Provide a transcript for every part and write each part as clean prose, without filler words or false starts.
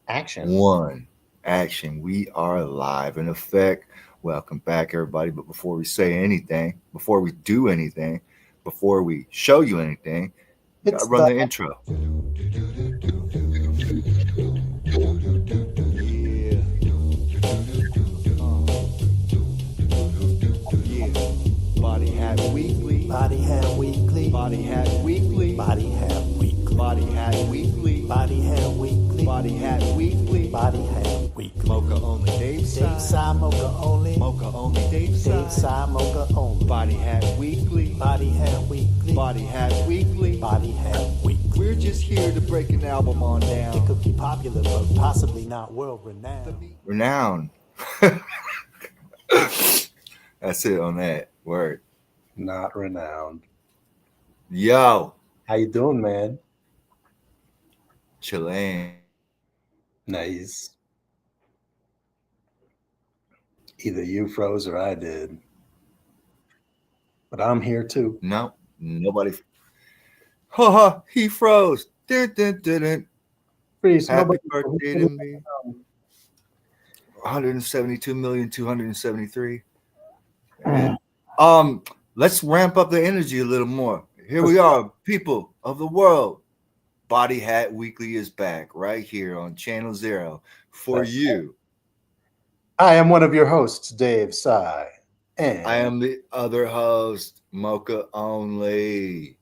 Action. One. Action. We are live in effect. Welcome back, everybody. But before we say anything, before we do anything, before we show you anything, we got to It's run the the intro. Yeah. Yeah. Body Hat Weekly. Body Hat Weekly. Body Hat Weekly. Body Hat Weekly. Body Hat Weekly. Body Hat Weekly. Body Hat Weekly. Body Hat Weekly. Mocha only Dave Dave side. side, Mocha only. Mocha only Dave Dave side. side, Mocha only. Body Hat Weekly. Body Hat Weekly. Body Hat Weekly. Body Hat Weekly. We're just here to break an album on It down. could be popular, but possibly not world renowned. Renowned. That's it on that word. Not renowned. Yo, How you doing, man? Chilean. Nice. Either you froze or I did. But I'm here too. No, nobody. Ha ha, he froze. Dun, dun, dun, dun. Freeze. Happy Nobody. birthday to me. 172,273. And, let's ramp up the energy a little more. Here we are, people of the world. Body Hat Weekly is back right here on Channel Zero for you. I am one of your hosts, Dave Sy. And I am the other host, Mocha Only.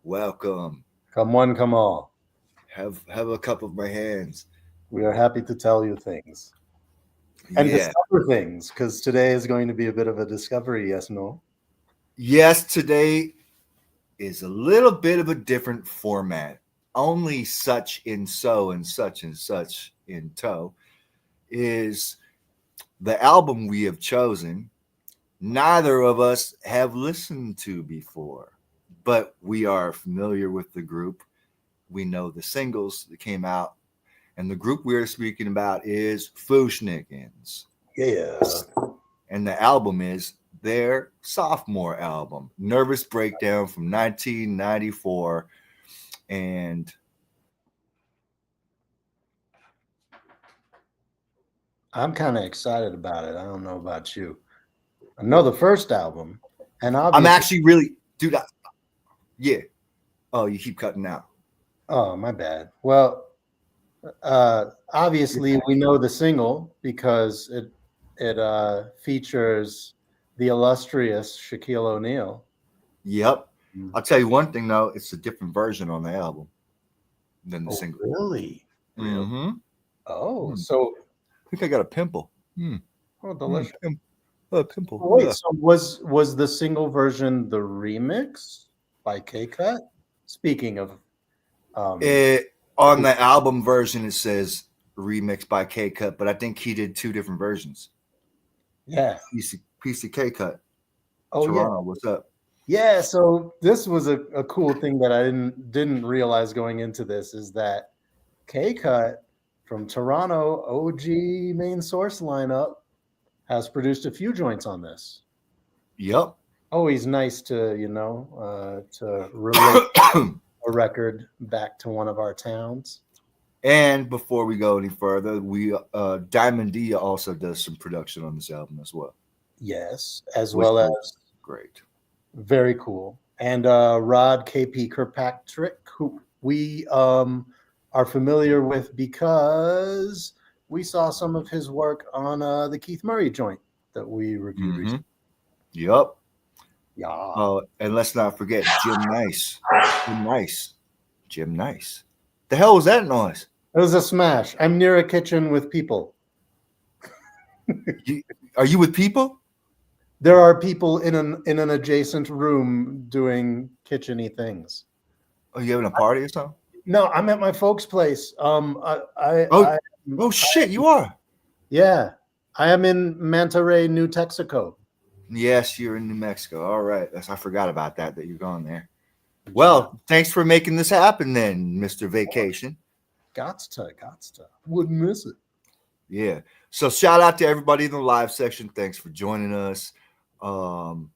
Welcome. come one, come all. Have a cup of my hands. We are happy to tell you things and Yeah. discover things because today is going to be a bit of a discovery. Yes, no. Yes, today is a little bit of a different format. Only such in so and such in tow is the album we have chosen. Neither of us have listened to before, but we are familiar with the group. We know the singles that came out, and the group we're speaking about is Fuschnickens. Yeah. And the album is their sophomore album, Nervous Breakdown from 1994. And I'm kind of excited about it. I don't know about you. I know the first album, and I'm obviously, actually really, dude, yeah. Oh, you keep cutting out. oh, my bad. Well, obviously, we know the single because it features the illustrious Shaquille O'Neal. Yep. I'll tell you one thing, though. It's a different version on the album than the Oh, single. really? Mm-hmm. Oh, Hmm. so I think I got a pimple. oh, delicious. Pimple. Wait, Yeah. so was the single version the remix by K Cut? Speaking of, um, On the album version, it says remixed by K Cut, but I think he did two different versions. yeah, PC K Cut. oh Toronto, what's up? yeah. So this was a cool thing that I didn't realize going into this is that K Cut from Toronto, OG main source lineup, has produced a few joints on this. Yep. Always nice to to relate a record back to one of our towns. And before we go any further, we Diamond D also does some production on this album as well. Yes, as Which well is as great. very cool. And Rod KP Kirkpatrick, who we are familiar with because we saw some of his work on the Keith Murray joint that we reviewed Mm-hmm. recently. Yep. Yeah. And let's not forget Jim Nice. Jim Nice. Jim Nice. The hell was that noise? It was a smash. I'm near a kitchen with people. Are you with people? There are people in an adjacent room doing kitcheny things. Are you having a party or something? No, I'm at my folks' place. Oh shit, you are. Yeah, I am in Manta Ray, New Texaco. Yes, you're in New Mexico. All right. I forgot about that you're going there. Well, thanks for making this happen then, Mr. Vacation. Gots to. Wouldn't miss it. Yeah. So shout out to everybody in the live section. Thanks for joining us. Oh,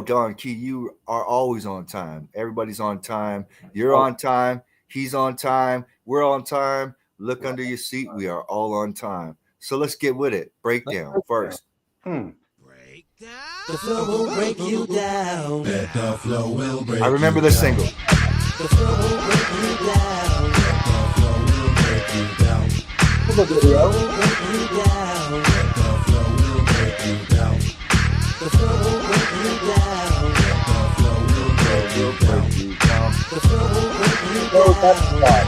Don Key, you are always on time. Everybody's on time. You're on time. He's on time. We're on time. Look under your seat. We are all on time. So let's get with it. Breakdown first. The flow will break you down. Let the flow will break I remember you the down. single. The flow will break you down. The flow will break you down. The flow will break you down. The flow will break you down. The flow will break you down. The flow will break you down.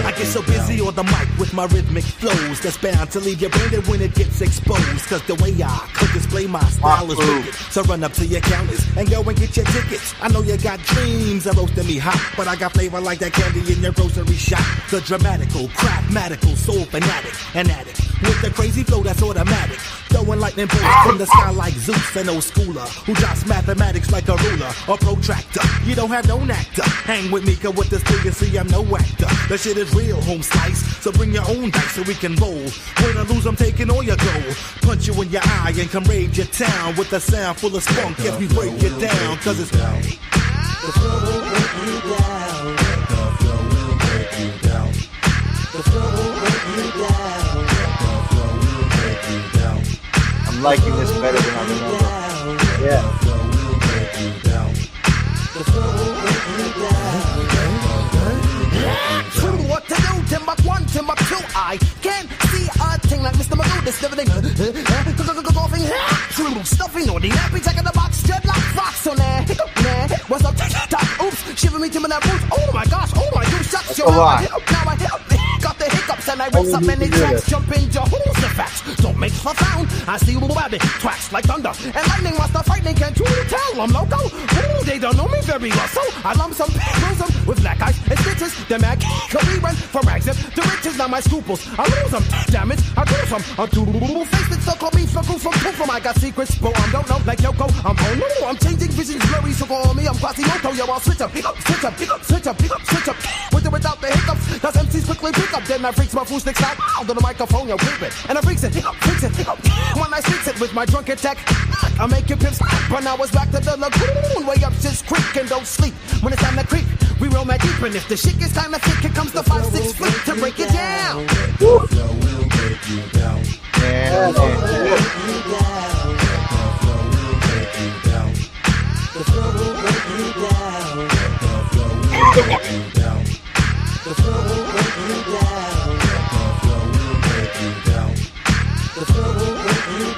I get so busy on the mic with my rhythmic flows that's bound to leave you branded when it gets exposed. Cause the way I could display my style is wicked. So run up to your counters and go and get your tickets. I know you got dreams of roasting me hot, but I got flavor like that candy in your grocery shop. The dramatical, craftmatical, soul fanatic, an addict with the crazy flow that's automatic. Throwing lightning bolts from the sky like Zeus, an old schooler who drops mathematics like a ruler or protractor. You don't have no actor. Hang with me, cause with this thing you see I'm no actor. The shit is real, home slice. So bring your own dice so we can roll. Win or lose, I'm taking all your gold. Punch you in your eye and come raid your town with a sound full of spunk if we break it down. Cause it's down. The flow will break you down. The flow will break you down. The flow will break you down. The flow will break you down. I'm liking this better than I remember. Yeah. The flow will break you down. The flow will break you down. True, what to do? Timbuk 1, Timbuk 2. I can't see a thing like Mr. Magoo. This everything. Golfing. True, stuffing on the nappy, checking the box, dreadlock fox on there. What's up? Top, oops, shiver me to my boots. Oh my gosh, oh my goose, shut your mouth. Now I got the hiccups and I rips up many tracks. Jump in your holes, the facts. Don't make for sound. I see rabbit twacks like thunder and lightning. What's the frightening? Can't you tell I'm loco? Ooh, they don't know me very well, so I lump some them with black eyes and stitches. The mag can we run for rags if the riches. Now my scruples, I lose them. Damn it, I lose them. I'm too face it, so call me from from I got secrets, but I don't know like Yoko. I'm oh no, I'm changing visions blurry, so call me I'm Quasimoto. Yo, I'll switch up, switch up, switch up, switch up. With or without the hiccups, cause MCs quickly pick up. Then I freaks my Fuschnickens out onto the microphone, yo, keep it. And I freaks it, fix it. When I speaks it with my drunken tech, I make your pimps. But now it's back to the lagoon, way up Shit's Creek and don't sleep when it's time to creep. We roll my deep, and if the shit gets time to think, here comes the 5-6 fleet to break it down. The flow will break you down. Man, The flow will break you down. The flow will break you down. The flow will break you down. The flow will break you down. The flow will break you down. The flow will break you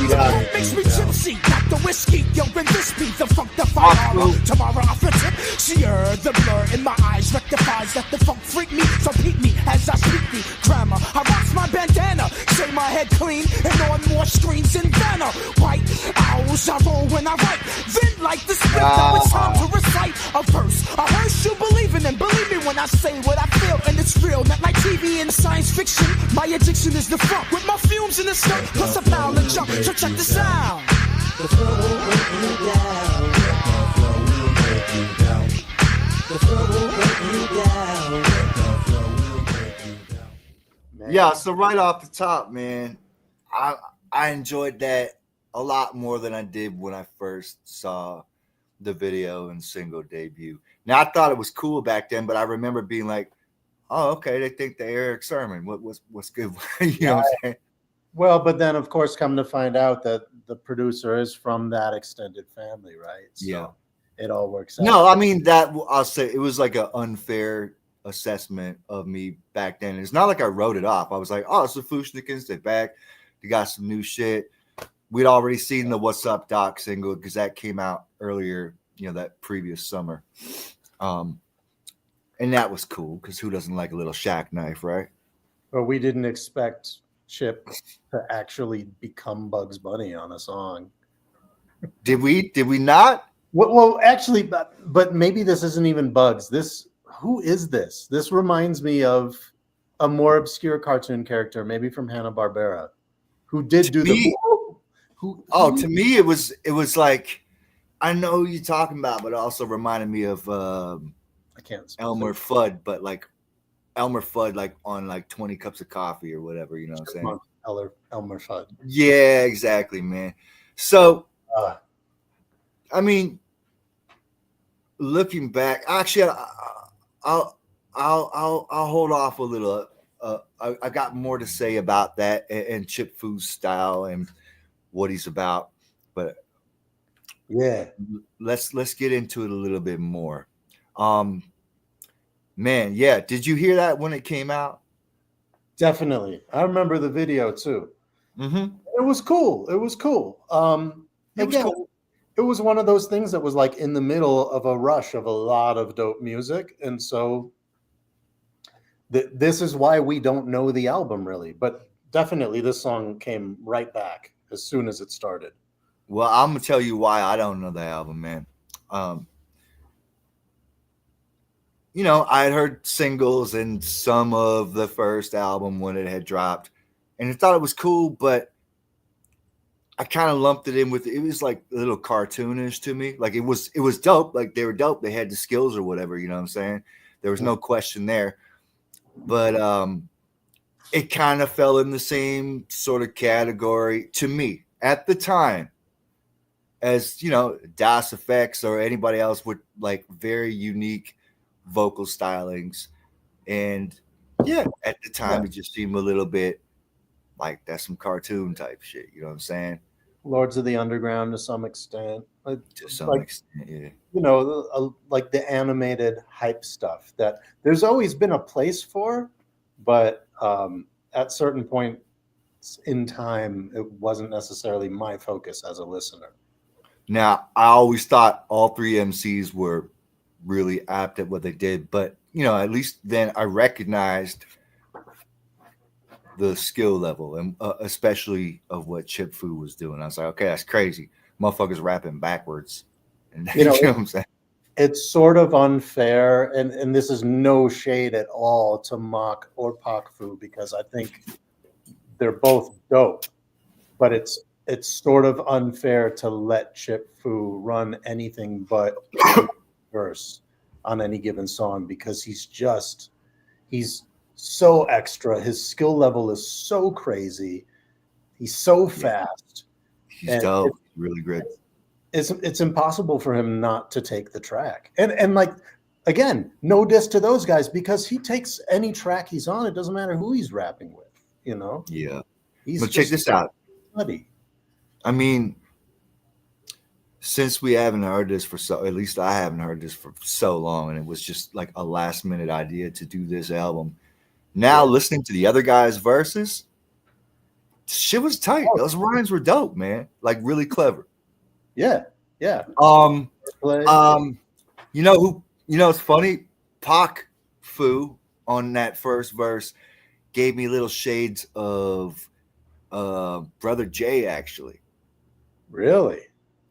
down. Makes me tipsy, not the whiskey. Yo, bring this beat, the funk, the fire. Tomorrow I flip it. Sheer the blur in my eyes rectifies that the funk freak me. So peep me as I speak me. Grammar, I rocks my bandana. Shave my head clean and on more screens than Vanna. White owls, I roll when I write. Then like the script, now it's time to recite a verse. A verse you believe in, and believe me when I say what I feel, and it's real. Not like TV and science fiction. My addiction is the funk with my fumes in the skirt, plus a pound of junk. So check this out. The flow will break you down. The flow will break you down. Man. yeah. So right off the top, man, I enjoyed that a lot more than I did when I first saw the video and single debut. Now I thought it was cool back then, but I remember being like, "Oh, okay, they think they're Eric Sermon. What's good?" You know what I'm saying? Well, but then of course, come to find out that the producer is from that extended family, right? So Yeah. it all works out. No, I mean that I'll say it was like an unfair assessment of me back then. It's not like I wrote it off. I was like, "Oh, it's the Fuschnickens. They're back. They got some new shit." We'd already seen the "What's Up, Doc" single because that came out earlier, that previous summer, and that was cool because who doesn't like a little Shack knife, right? But we didn't expect Chip to actually become Bugs Bunny on a song. Did we not? Well, actually, but maybe this isn't even Bugs. Who is this? This reminds me of a more obscure cartoon character, maybe from Hanna-Barbera, who did do the. To me, it was like, I know who you're talking about, but it also reminded me of I can't. Elmer Fudd, but like Elmer Fudd, like on like 20 cups of coffee or whatever, you know what I'm saying? Elmer Fudd. Yeah, exactly, man. So, I mean, looking back, actually, I'll I'll hold off a little. I got more to say about that and Chip Foo's style and what he's about, but Yeah. let's get into it a little bit more. Man, yeah. Did you hear that when it came out? Definitely. I remember the video too. Mm-hmm. It was cool. It was cool. It was one of those things that was like in the middle of a rush of a lot of dope music. And so this is why we don't know the album really, but definitely this song came right back as soon as it started. Well, I'm gonna tell you why I don't know the album, man. You know, I had heard singles and some of the first album when it had dropped, and I thought it was cool, but I kind of lumped it in with it was like a little cartoonish to me. Like it was dope, like they were dope, they had the skills or whatever, you know what I'm saying? There was no question there. But it kind of fell in the same sort of category to me at the time as, you know, Das Effects or anybody else with like very unique vocal stylings. And yeah, at the time it just seemed a little bit like that's some cartoon type shit, you know what I'm saying? Lords of the Underground to some extent. To some extent, yeah. You know, like the animated hype stuff that there's always been a place for, but at certain points in time, it wasn't necessarily my focus as a listener. Now, I always thought all three MCs were really apt at what they did, but, you know, at least then I recognized the skill level and especially of what Chip Fu was doing. I was like, okay, that's crazy. Motherfuckers rapping backwards. And you know what I'm saying? It's sort of unfair, and this is no shade at all to Mock or Pak Fu because I think they're both dope, but it's sort of unfair to let Chip Fu run anything but verse on any given song because he's so extra. His skill level is so crazy. He's so fast. He's dope. Really great. It's impossible for him not to take the track. And like, again, no diss to those guys because he takes any track he's on. It doesn't matter who he's rapping with, you know? Yeah. He's But check this out. Buddy. I mean, since we haven't heard this at least I haven't heard this for so long, and it was just like a last minute idea to do this album. Now listening to the other guys' verses, shit was tight. Those rhymes were dope, man. Like really clever. Yeah. You know, it's funny. Pak Fu on that first verse gave me little shades of Brother Jay, actually. Really?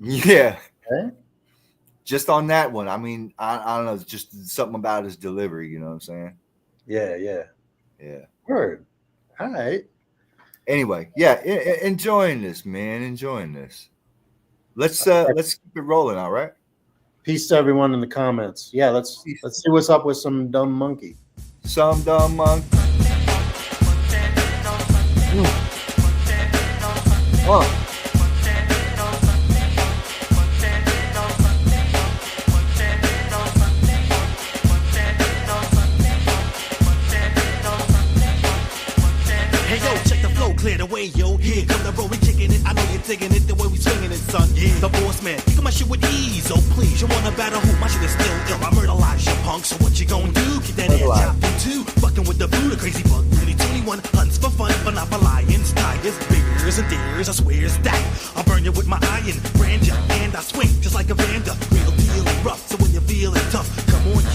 Yeah. Okay. Just on that one. I mean, I don't know. It's just something about his delivery. You know what I'm saying? Yeah. Word. All right. Anyway, yeah, enjoying this, man. Enjoying this. Let's keep it rolling. All right. Peace to everyone in the comments. Yeah, let's see what's up with some dumb monkey. Some dumb monkey. Oh. Clear the way, yo. Here come the road, we kicking it. I know you're digging it, the way we swinging it, son. Yeah. The boss man, kick my shit with ease, oh please. You wanna battle who? My shit is still ill. I murderize you, punk. So what you gonna do? Keep that ass chopped in two. Fucking with the food, a crazy bug. Really 21 hunts for fun, but not for lions, tigers, bears, and deers. I swear it's that. I'll burn you with my iron, brand you, and I swing just like a Vanda. Real deal rough, so when you feel it tough, come on,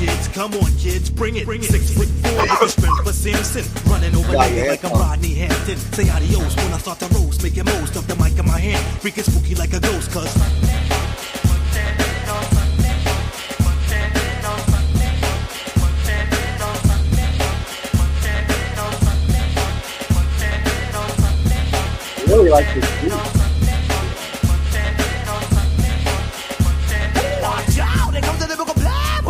kids, bring it. 6'4" with the strength for Simpson, running over like I'm Rodney Hampton. Say adios when I start to roast, make it most of the mic in my hand, freaking spooky like a ghost, cuz I really like this beat. watch out, there comes the lyrical blab.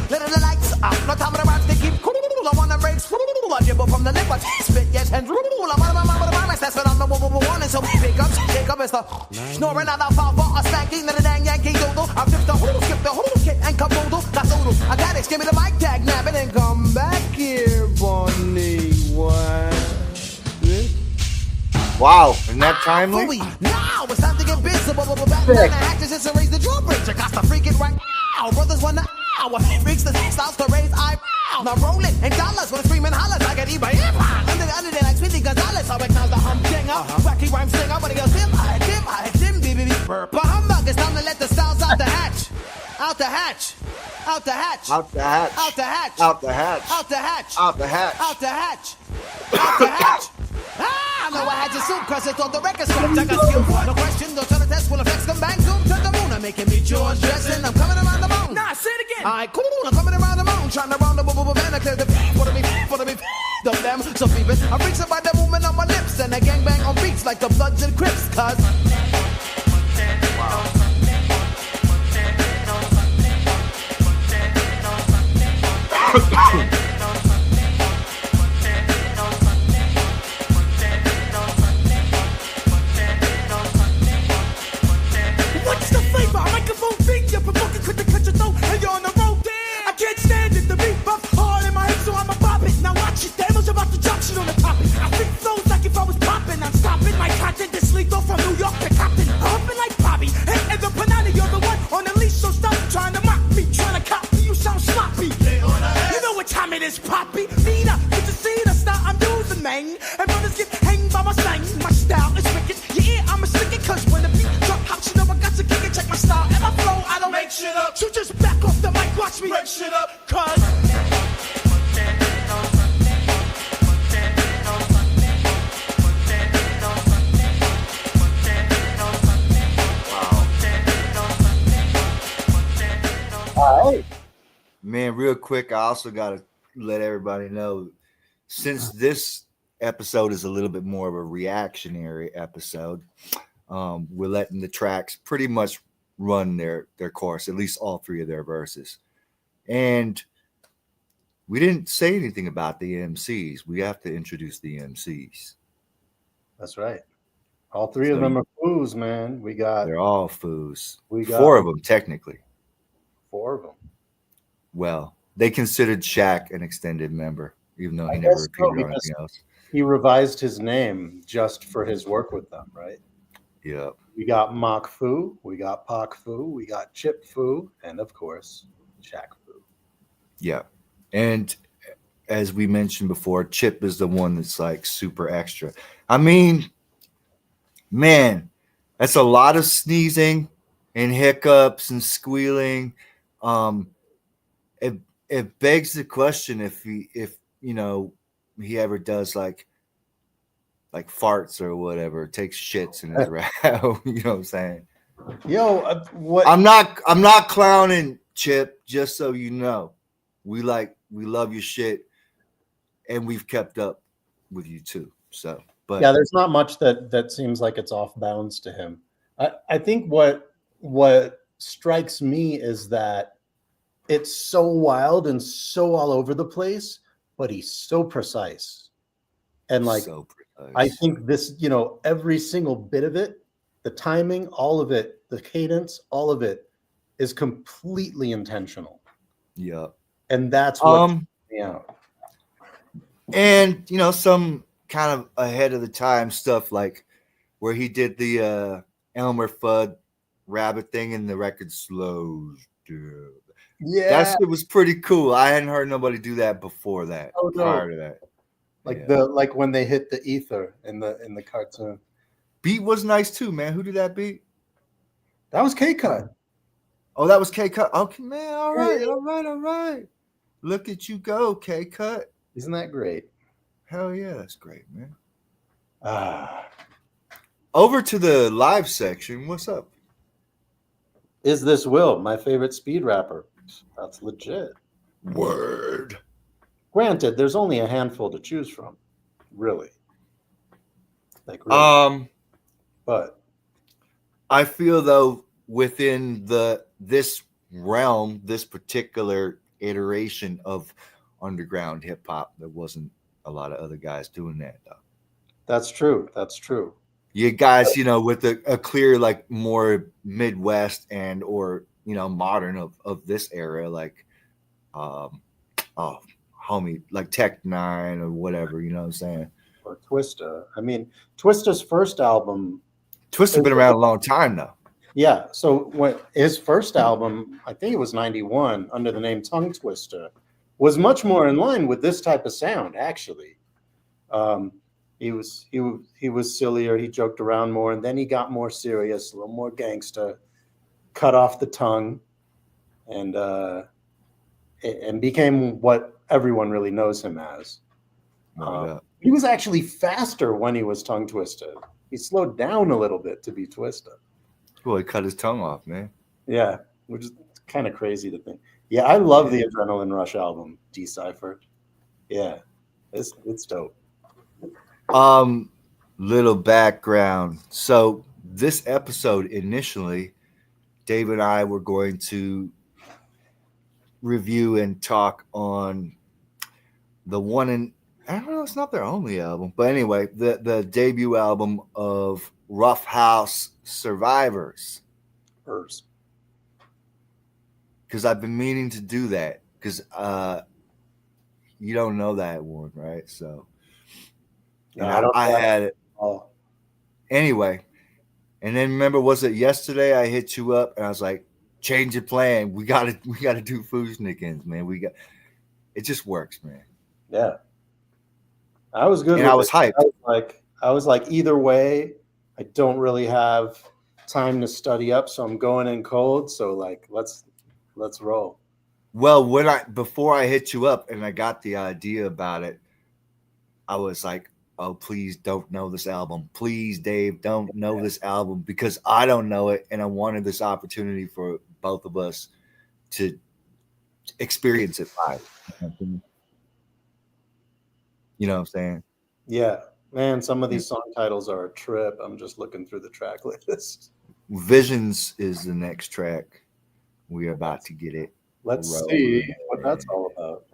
Let the lights up, no time for the rats to keep cool. I wanna break school, I dribble from the lip, I spit, yes, and drool. I'm on the rhyme, that's what I'm the one, and so pick up, it's the snoring out the power, a stanky, the dang Yankee doodle. I've dipped the whole, skip the whole kit and caboodle. Got those noodles. I got it, give me the mic tag, nab it, and come back here, Bonnie. What? Wow, isn't that timely? Now it's time to get busy. Back down the hatches and raise the drawbridge. I got to freak it right now. Brothers wanna freaks the styles to raise eyebrows. Now rolling in dollars when screaming hollers. I get eBay under the like Smithy Gonzalez. I recognize the humdinger. Wacky rhyme singer. But he goes dim, baby. But humbug, it's time to let the styles out the hatch. Out the hatch. Out the hatch. Out the hatch. Out the hatch. Out the hatch. Out the hatch. Out the hatch. Out the hatch. Out the hatch. I know I had to sue cause I thought the record scratch. I got skills, no question, don't try to test, full effects, come bang, zoom to the moon. I'm making me George dressing, I'm coming around the moon. Nah, say it again. Alright, cool, I'm coming around the moon, trying to round the boo boo man, I clear the for the them, so feed it. I'm freaks about the movement on my lips, and a gangbang on beats like the Bloods and Crips, cause what's the flavor? A microphone thing, you're provoking, couldn't cut your throat, and you're on the road. I can't stand it, the beat bumps hard in my head, so I'ma pop it. Now watch it, Daniel's about to drop shit on the topic. I think flows like if I was popping, I'm stopping. My content is lethal from New York to Compton. I'm humping like Bobby, and the Panani, you're the one on the leash, so stop trying to mock me, trying to copy, you sound sloppy. You know what time it is, Poppy. Nina, did you see the style I'm using, man? And brothers get hanged by my slang. My style is wicked, yeah, I'm a stick it, cause when the beat drop out, you know I got to kick it. Check my style and my flow, I don't make shit up. You just back off the mic, watch me break shit up, cause All right. Man, real quick, I also got to let everybody know, since this episode is a little bit more of a reactionary episode, we're letting the tracks pretty much run their course, at least all three of their verses. And we didn't say anything about the MCs. We have to introduce the MCs. That's right. All three of them are foos, man. They're all foos. We got four of them, technically. 4 of them. Well, they considered Shaq an extended member, even though he never appeared on anything else. He revised his name just for his work with them, right? Yeah. We got Mock Fu, we got Pac Fu, we got Chip Fu, and of course, Shaq Fu. Yeah. And as we mentioned before, Chip is the one that's like super extra. I mean, man, that's a lot of sneezing and hiccups and squealing. It begs the question if he ever does like farts or whatever, takes shits in his rap. You know what I'm saying? Yo, what? I'm not clowning, Chip, just so you know. We love your shit, and we've kept up with you too. So, but yeah, there's not much that seems like it's off bounds to him. I think what strikes me is that it's so wild and so all over the place, but he's so precise. And like, so precise. I think this, every single bit of it, the timing, all of it, the cadence, all of it is completely intentional. Yeah. And that's what and some kind of ahead of the time stuff, like where he did the Elmer Fudd rabbit thing and the record slows down. Yeah, it was pretty cool. I hadn't heard nobody do that before that. Oh, no. Prior to that, like when they hit the ether in the cartoon. Beat was nice too, man. Who did that beat? That was K-Cut. Oh, that was K-Cut. Okay, man. All right. Look at you go, K-Cut. Isn't that great? Hell yeah, that's great, man. Over to the live section. What's up? Is This Will, my favorite speed rapper? That's legit. Word. Granted, there's only a handful to choose from, really. Really. But I feel though within this realm, this particular iteration of underground hip hop, there wasn't a lot of other guys doing that though. That's true. You guys, with a clear, like more Midwest and or modern of this era, like homie, like Tech Nine or whatever, you know what I'm saying? Or Twista. I mean, Twista's first album. Twista's been around a long time though. Yeah. So when his first album, I think it was 91, under the name Tongue Twister, was much more in line with this type of sound, actually. He was sillier, he joked around more, and then he got more serious, a little more gangster, cut off the tongue, and became what everyone really knows him as. He was actually faster when he was Tongue Twister. He slowed down a little bit to be Twista. Well, he cut his tongue off, man. Yeah, which is kind of crazy to think. Yeah, I love the Adrenaline Rush album, Deciphered. Yeah, it's dope. Little background. So this episode initially, Dave and I were going to review and talk on the one in, I don't know, it's not their only album, but anyway, the debut album of Rough House Survivors. Because I've been meaning to do that, because you don't know that one, right? So I had it. Oh. Anyway, and then remember, was it yesterday I hit you up and I was like, change your plan. We gotta do Fuschnickens, man. It just works, man. Yeah. I was good. And I was hyped. I was like, either way, I don't really have time to study up, so I'm going in cold. So like, let's roll. Well, before I hit you up and I got the idea about it, I was like, oh, please don't know this album. Please, Dave, don't know this album, because I don't know it, and I wanted this opportunity for both of us to experience it live. You know what I'm saying? Yeah. Man, some of these song titles are a trip. I'm just looking through the track list. Visions is the next track. We're about to get it. Let's see what that's all about.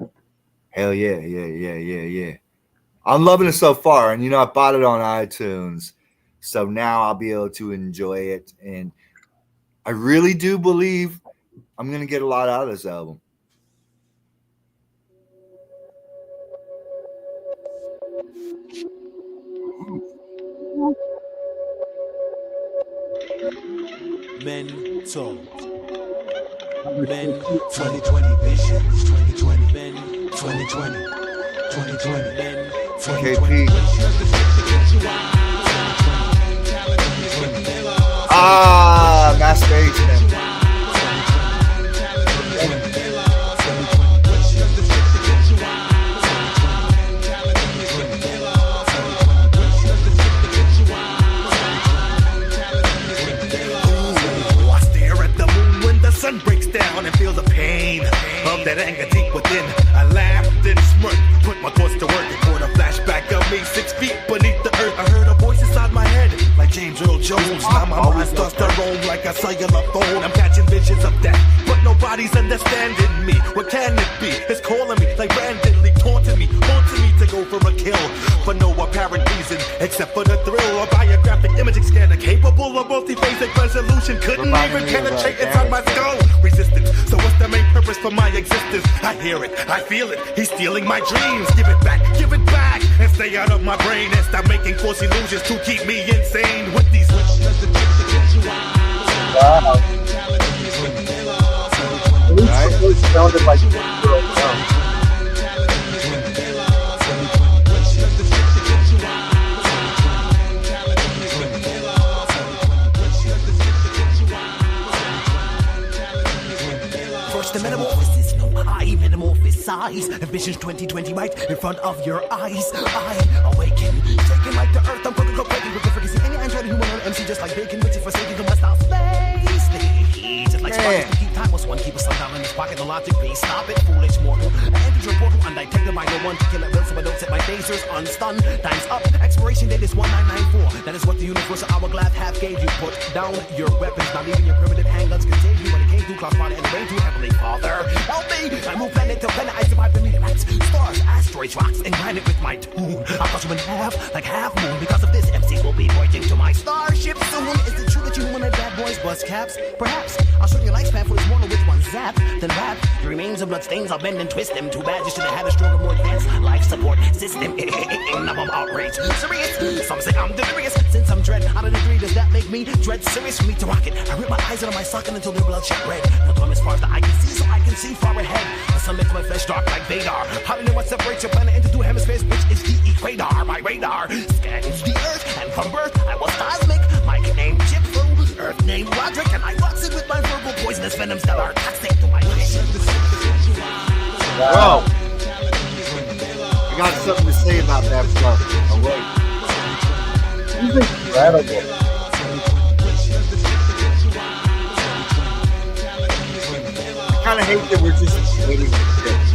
Hell yeah. I'm loving it so far. And, I bought it on iTunes. So now I'll be able to enjoy it. And I really do believe I'm going to get a lot out of this album. Mental. 2020 visions. 2020. Men 2020. 2020. Men 2020. My stage. Sun breaks down and feel the pain of that anger deep within. I laughed and smirked, put my thoughts to work, and caught a flashback of me 6 feet beneath the earth. I heard a voice inside my head, like James Earl Jones. Now my mind starts to roam like a cellular phone. I'm catching visions of death, but nobody's understanding me. What can it be? It's calling me like randomly, taunting me, haunting me to go for a kill, for no apparent reason except for the thrill. A biographic imaging scanner capable of multi-phasic resolution couldn't even penetrate inside my skull. Resistance, so what's the main purpose for my existence? I hear it, I feel it, he's stealing my dreams. Give it back, and stay out of my brain, and stop making false illusions to keep me insane with these Wow. It sounded like The metamorphosis, no, I metamorphosis size. Visions 2020 right in front of your eyes. I awaken, shaking like the earth. I'm cooking, breaking with the frequency. Any android human on MC just like bacon, which is forsaken to must out space. Just like sparks to keep time. Was one keep a sundown in his pocket. The logic be stop it, foolish mortal. I entered your portal undetected by no one to kill it. Will so I don't set my phasers unstunned. Time's up. Expiration date is 1994. That is what the universal hourglass half gave you. Put down your weapons, not even your primitive handguns can save you when it came to cross body and rain too heavily. Father, help me! I move planet to planet, I survive the meteorites, stars, asteroids, rocks, and granite with my tune. I'll cut you in half, like half moon. Because of this, MCs will be voyaging to my starship soon. Is it true that you human and bad boys bust caps? Perhaps I'll show you lifespan for his mortal which one zap, then rap. The remains of bloodstains, I'll bend and twist them. Too bad you should have had a stronger, more advanced life support system. Enough of outrage. Serious? Some say I'm delirious. Since I'm dread out of the three, does that make me dread? Serious for me to rock it. I rip my eyes out of my socket until they're bloodshot red. Now throw them as far as the eye can see, so I can see far ahead. Some makes my flesh dark like Vadar. How do you know what separates your planet into two hemispheres, which is the equator? My radar scans the earth, and from birth I was cosmic. My name Chip Fu, earth name Roderick, and I box it with my verbal poisonous venoms that are toxic to my life. Bro, I got something to say about that stuff. Oh, wait. He's incredible. I kind of hate that we're just waiting for this.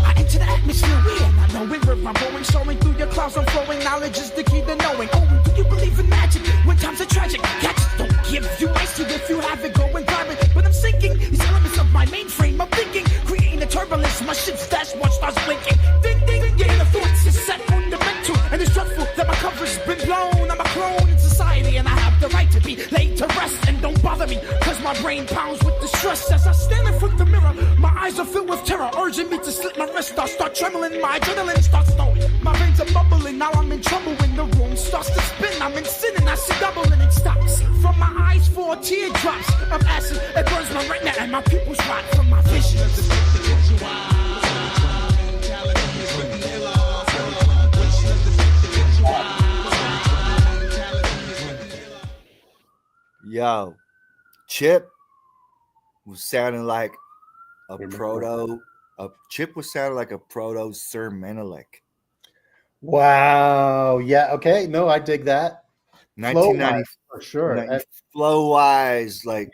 I enter the atmosphere weird. Not no river, I'm going soaring through your clouds. I'm flowing. Knowledge is the key to knowing. Oh, do you believe in magic? When times are tragic, cats don't give you ice if you have it going private. But I'm sinking. These elements of my mainframe, I'm thinking, creating a turbulence. My ship's dashboard starts blinking. Ding, ding, ding, yeah, the thoughts is set fundamental, and it's dreadful that my cover's been blown. I'm a clone in society, and I have the right to be laid to rest. And don't bother me, cause my brain pounds with the stress. As I stand in front of the mirror, my eyes are filled with terror, urging me to slit my wrist. I start trembling, my adrenaline starts snowing. My veins are bubbling, now I'm in trouble when the room starts to spin. I'm in sin and I see double and it stops. From my eyes fall teardrops of acid. It burns my retina and my pupils rot from my vision. Yo, Chip was sounding like a proto. Chip was sounding like a proto Sir Menelik. Wow. Yeah. Okay. No, I dig that. 1990 for sure. Flow wise, like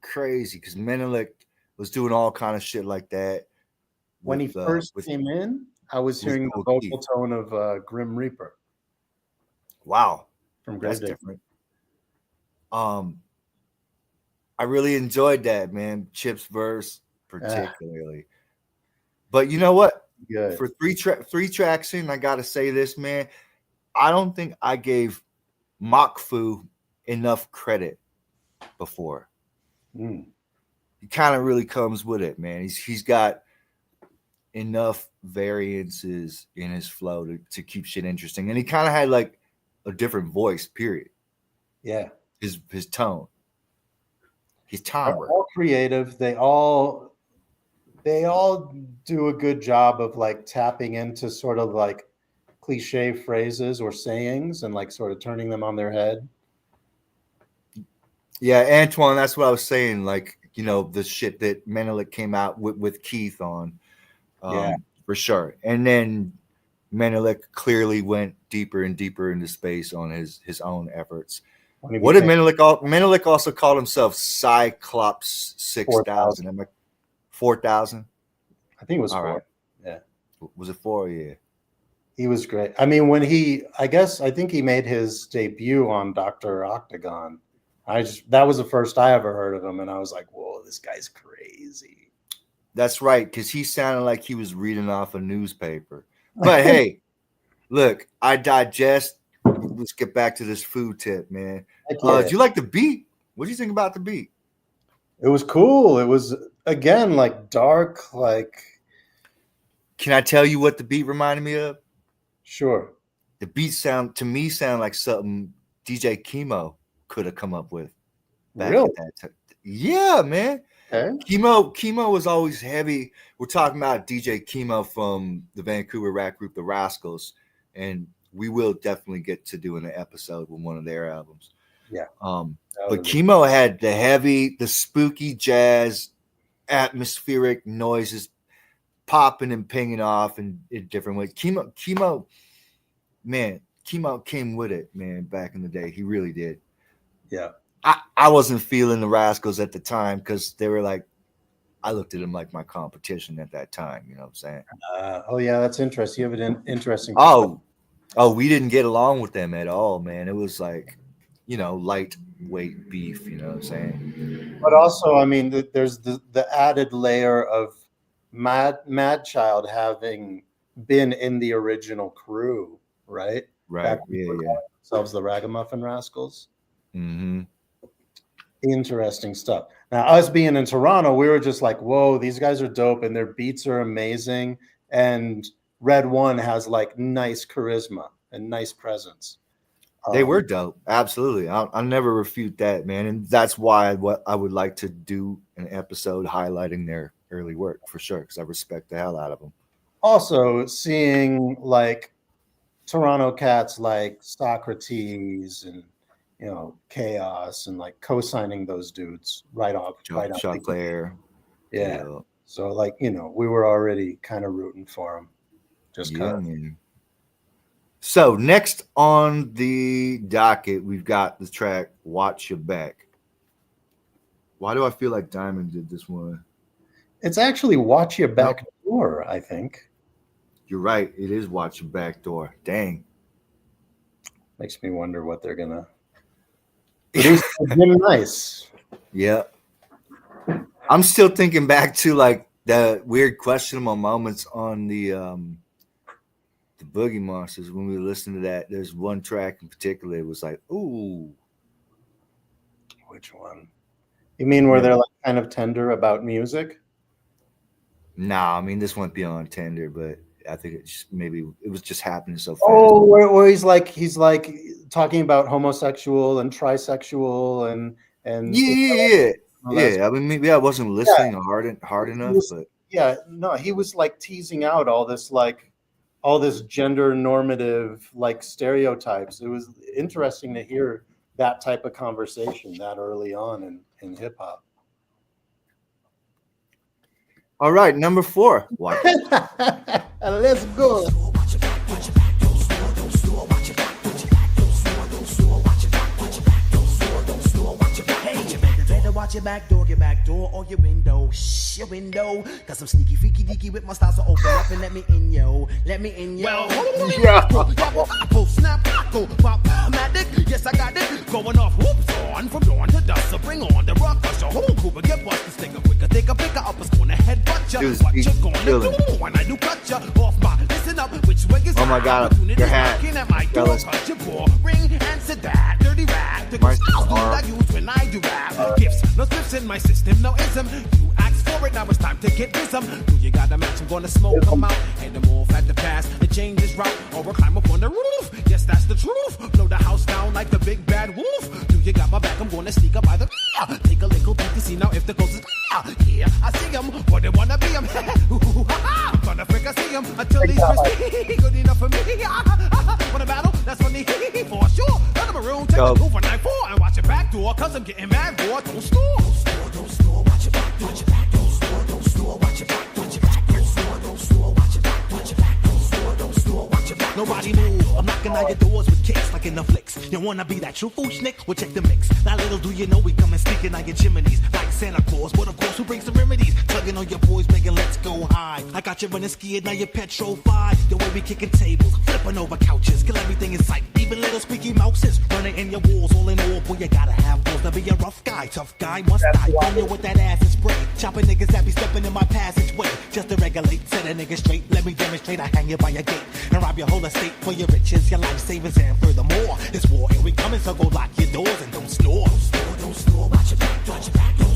crazy, because Menelik was doing all kind of shit like that. When he first came in, I was hearing the vocal tone of Grim Reaper. Wow, from that's different. I really enjoyed that, man. Chip's verse particularly. But you know what? Good. For three tracks in, I gotta say this, man. I don't think I gave Makfu enough credit before. He kind of really comes with it, man. He's got enough variances in his flow to keep shit interesting. And he kind of had like a different voice, period. Yeah. His tone. His timbre. They're all creative. They all do a good job of like tapping into sort of like cliche phrases or sayings and like sort of turning them on their head. Yeah, Antoine, that's what I was saying. Like, you know, the shit that Menelik came out with Keith on. For sure. And then Menelik clearly went deeper and deeper into space on his own efforts. What did Menelik also called himself? Cyclops 6000. I'm like 4,000. I think it was 4. Right. Yeah. Was it 4? Yeah. He was great. I mean, I think he made his debut on Dr. Octagon. That was the first I ever heard of him, and I was like, whoa, this guy's crazy. That's right, because he sounded like he was reading off a newspaper. But hey, look, I digest. Let's get back to this food tip, man. Do you like the beat? What do you think about the beat? It was cool. It was, again, like dark, like. Can I tell you what the beat reminded me of? Sure. The beat sound like something DJ Chemo could have come up with. Really? At that time. Yeah, man. Okay. Chemo was always heavy. We're talking about DJ Chemo from the Vancouver rap group The Rascals, and we will definitely get to doing an episode with one of their albums. Yeah. But Chemo had the spooky jazz, atmospheric noises popping and pinging off in different ways. Chemo came with it, man, back in the day. He really did. Yeah. I wasn't feeling the Rascals at the time because they were like, I looked at them like my competition at that time. You know what I'm saying? Oh, yeah, that's interesting. You have an interesting. Oh, we didn't get along with them at all, man. It was like, you know, lightweight beef. You know what I'm saying? But also, I mean, there's the added layer of Mad Child having been in the original crew, right? Right. Back when Yeah, they were yeah. calling themselves the Ragamuffin Rascals. Mm-hmm. Interesting stuff. Now, us being in Toronto, we were just like, whoa, these guys are dope and their beats are amazing. And Red One has like nice charisma and nice presence. They were dope. Absolutely. I'll never refute that, man. And that's why what I would like to do an episode highlighting their early work for sure, because I respect the hell out of them. Also, seeing like Toronto cats like Socrates and Chaos and like co-signing those dudes right out the gate. Chocolate. Yeah. So like, we were already kind of rooting for them. Just man. So next on the docket, we've got the track "Watch Your Back." Why do I feel like Diamond did this one? It's actually "Watch Your Back Door," I think. You're right. It is "Watch Your Back Door." Dang. Makes me wonder what they're gonna produce. Nice. Yeah. I'm still thinking back to like the weird questionable moments on the Boogie Monsters when we listened to that. There's one track in particular. It was like, ooh. Which one? You mean where they're like kind of tender about music? Nah, I mean this went beyond tender, but I think it was just happening so fast. Oh, where he's like talking about homosexual and trisexual and yeah. I mean, maybe I wasn't listening hard enough, but he was like teasing out all this gender normative like stereotypes. It was interesting to hear that type of conversation that early on in hip hop. All right, number 4. Watch. Let's go. Watch your back door, or your window. Shh, your window. Cause I'm sneaky, freaky, deaky with my style, so open up and let me in, yo. Well, apple, snap, apple, pop-matic. Yes, I got it. Going off, whoops, on from dawn to dusk. So bring on the rock, cause your whole group will get busted. Stick a quicker, take a picker up, it's gonna headbutt ya. What you gonna do when I do cut ya off my, listen up, which way is oh my god, your hat. At my door, cut your ball, ring, answer that. Dirty rap, the styles I use when I do rap. Gifts. No slips in my system, no ism. You asked for it, now it's time to get wisdom. Do you got a match? I'm gonna smoke them out. Hand them off at the pass. The change is route, or we'll climb up on the roof. Yes, that's the truth. Blow the house down like the big bad wolf. Do you got my back? I'm gonna sneak up by the take a little peek to see now if the ghost is here. I see him, what they wanna be him. Gonna freak, I see him until he's crispy. Good enough for me. Want a battle? That's funny for sure. Let him a room, take a 2 for 9-4 and watch your back door, cause I'm getting mad, boy. Don't snore. Don't snore, watch your back, watch your back, don't snore, watch your back, watch your back, don't snore, watch your back, watch your back, don't snore, watch your back. Nobody move, I'm knocking out your doors with kicks like in the flicks. You wanna be that true Fuschnick? Well, check the mix. Now little do you know we coming sneaking on your chimneys like Santa Claus, but of course who brings the remedies? Tugging on your boys, begging let's go high. I got you running scared, now you're petrified. The way we kicking tables, flipping over couches, kill everything in sight. Even little squeaky mouses running in your walls, all in all, boy you gotta have balls to be a rough guy, tough guy must die. On you with that acid spray, chopping niggas that be stepping in my passageway. Just to regulate, set a nigga straight. Let me demonstrate, I hang you by your gate and rob your whole estate for your riches, your life savings, and furthermore, this war here we coming, so go lock your doors and don't snore. Don't snore, watch your back, watch your back, don't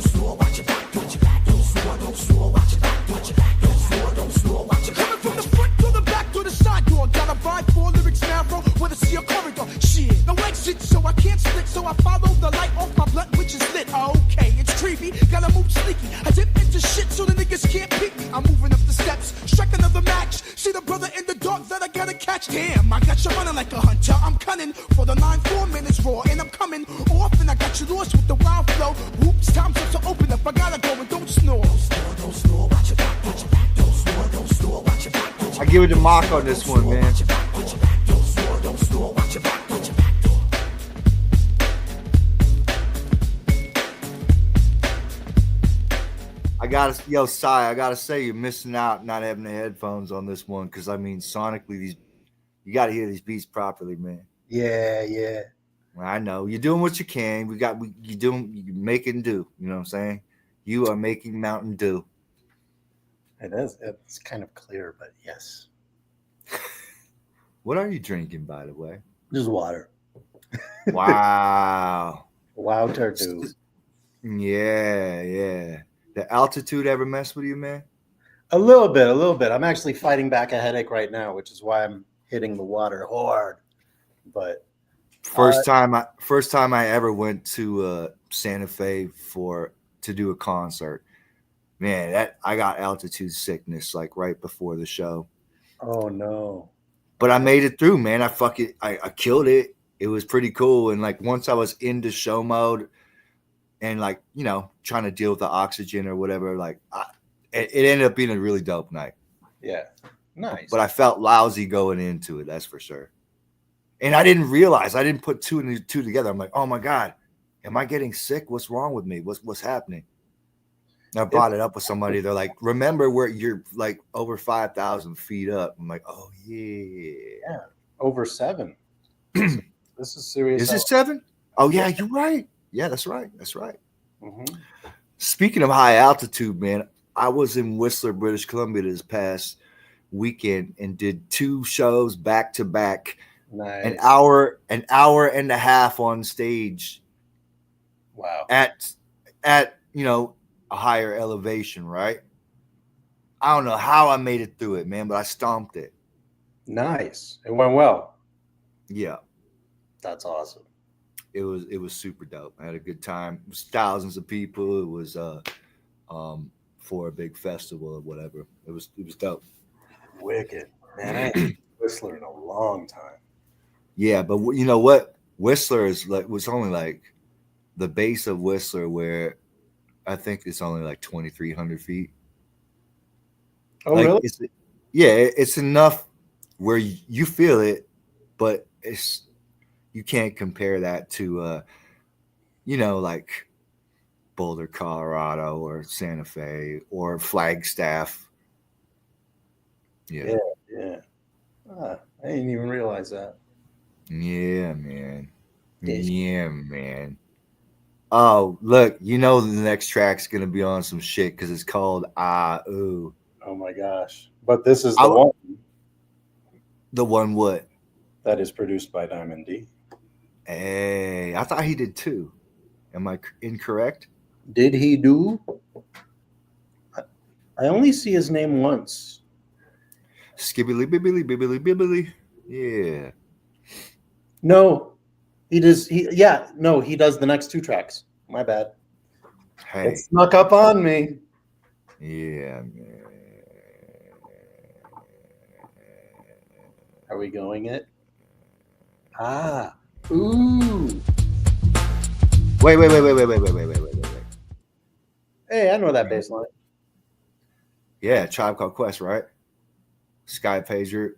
snore, watch your back, watch your back, don't snore, watch your back, watch your back, don't snore, watch your back. Coming from the front to the back to the side door, got a vibe for lyrics narrow with a seal corridor. Shit, no exit, so I can't split, so I follow the light off my blunt, which is lit. Okay, it's creepy, gotta move sneaky. I dip into shit so the niggas can't peek me. I'm moving up the steps, strike another match. See the brother in the dark that I gotta catch. Damn, I got you running like a hunter. I'm cunning for the 9-4 minutes raw, and I'm coming off, and I got you lost with the wild flow. Whoops, time's up to open up. I gotta go and don't snore. Don't snore, watch your back, watch your back, don't snore, watch your back. I give it to Moka on this one, man. Don't snore, watch your back, watch your back. I gotta say, you're missing out not having the headphones on this one, because I mean, sonically, you gotta hear these beats properly, man. Yeah. I know you're doing what you can. You're making do. You know what I'm saying? You are making Mountain Dew. It is. It's kind of clear, but yes. What are you drinking, by the way? Just water. Wow. Wow, turtle. Yeah. The altitude ever mess with you, man? A little bit. I'm actually fighting back a headache right now, which is why I'm hitting the water hard. But first time I ever went to Santa Fe to do a concert. Man, I got altitude sickness like right before the show. Oh no. But I made it through, man. I killed it. It was pretty cool. And like once I was into show mode and like, you know, trying to deal with the oxygen or whatever, like it ended up being a really dope night. Yeah. Nice. But I felt lousy going into it, that's for sure. And I didn't realize, I didn't put two and two together. I'm like, oh my God, am I getting sick? What's wrong with me? What's happening? And I brought it up with somebody. They're like, remember where you're like over 5,000 feet up. I'm like, oh yeah. Over 7. This is serious. Is it 7? Oh yeah, you're right. Yeah, that's right. Mm-hmm. Speaking of high altitude, man, I was in Whistler, British Columbia this past weekend and did 2 shows back to back. Nice. An hour and a half on stage. Wow. At you know, a higher elevation, right? I don't know how I made it through it, man, but I stomped it. Nice. It went well. Yeah. That's awesome. It was super dope. I had a good time. It was thousands of people. It was for a big festival or whatever. It was dope. Wicked. Man, I ain't been to Whistler in a long time. Yeah, but you know what? Whistler was only like the base of Whistler, where I think it's only like 2,300 feet. Oh, like, really? It's enough where you feel it, but you can't compare that to you know, like Boulder, Colorado, or Santa Fe, or Flagstaff. Yeah. I didn't even realize that. Yeah, man. Yeah, man. Oh, look, you know the next track's gonna be on some shit because it's called Ahoo. Oh my gosh. But this is the one. The one what? That is produced by Diamond D. Hey, I thought he did 2. Am I incorrect? Did he do? I only see his name once. Skibbly bibbly bibbly bibbly. Yeah. No, he does. He does the next 2 tracks. My bad. Hey. It snuck up on me. Yeah, man. Are we going it? Ooh. Wait. Hey, I know that bass line. Yeah, Tribe Called Quest, right? Sky Pager.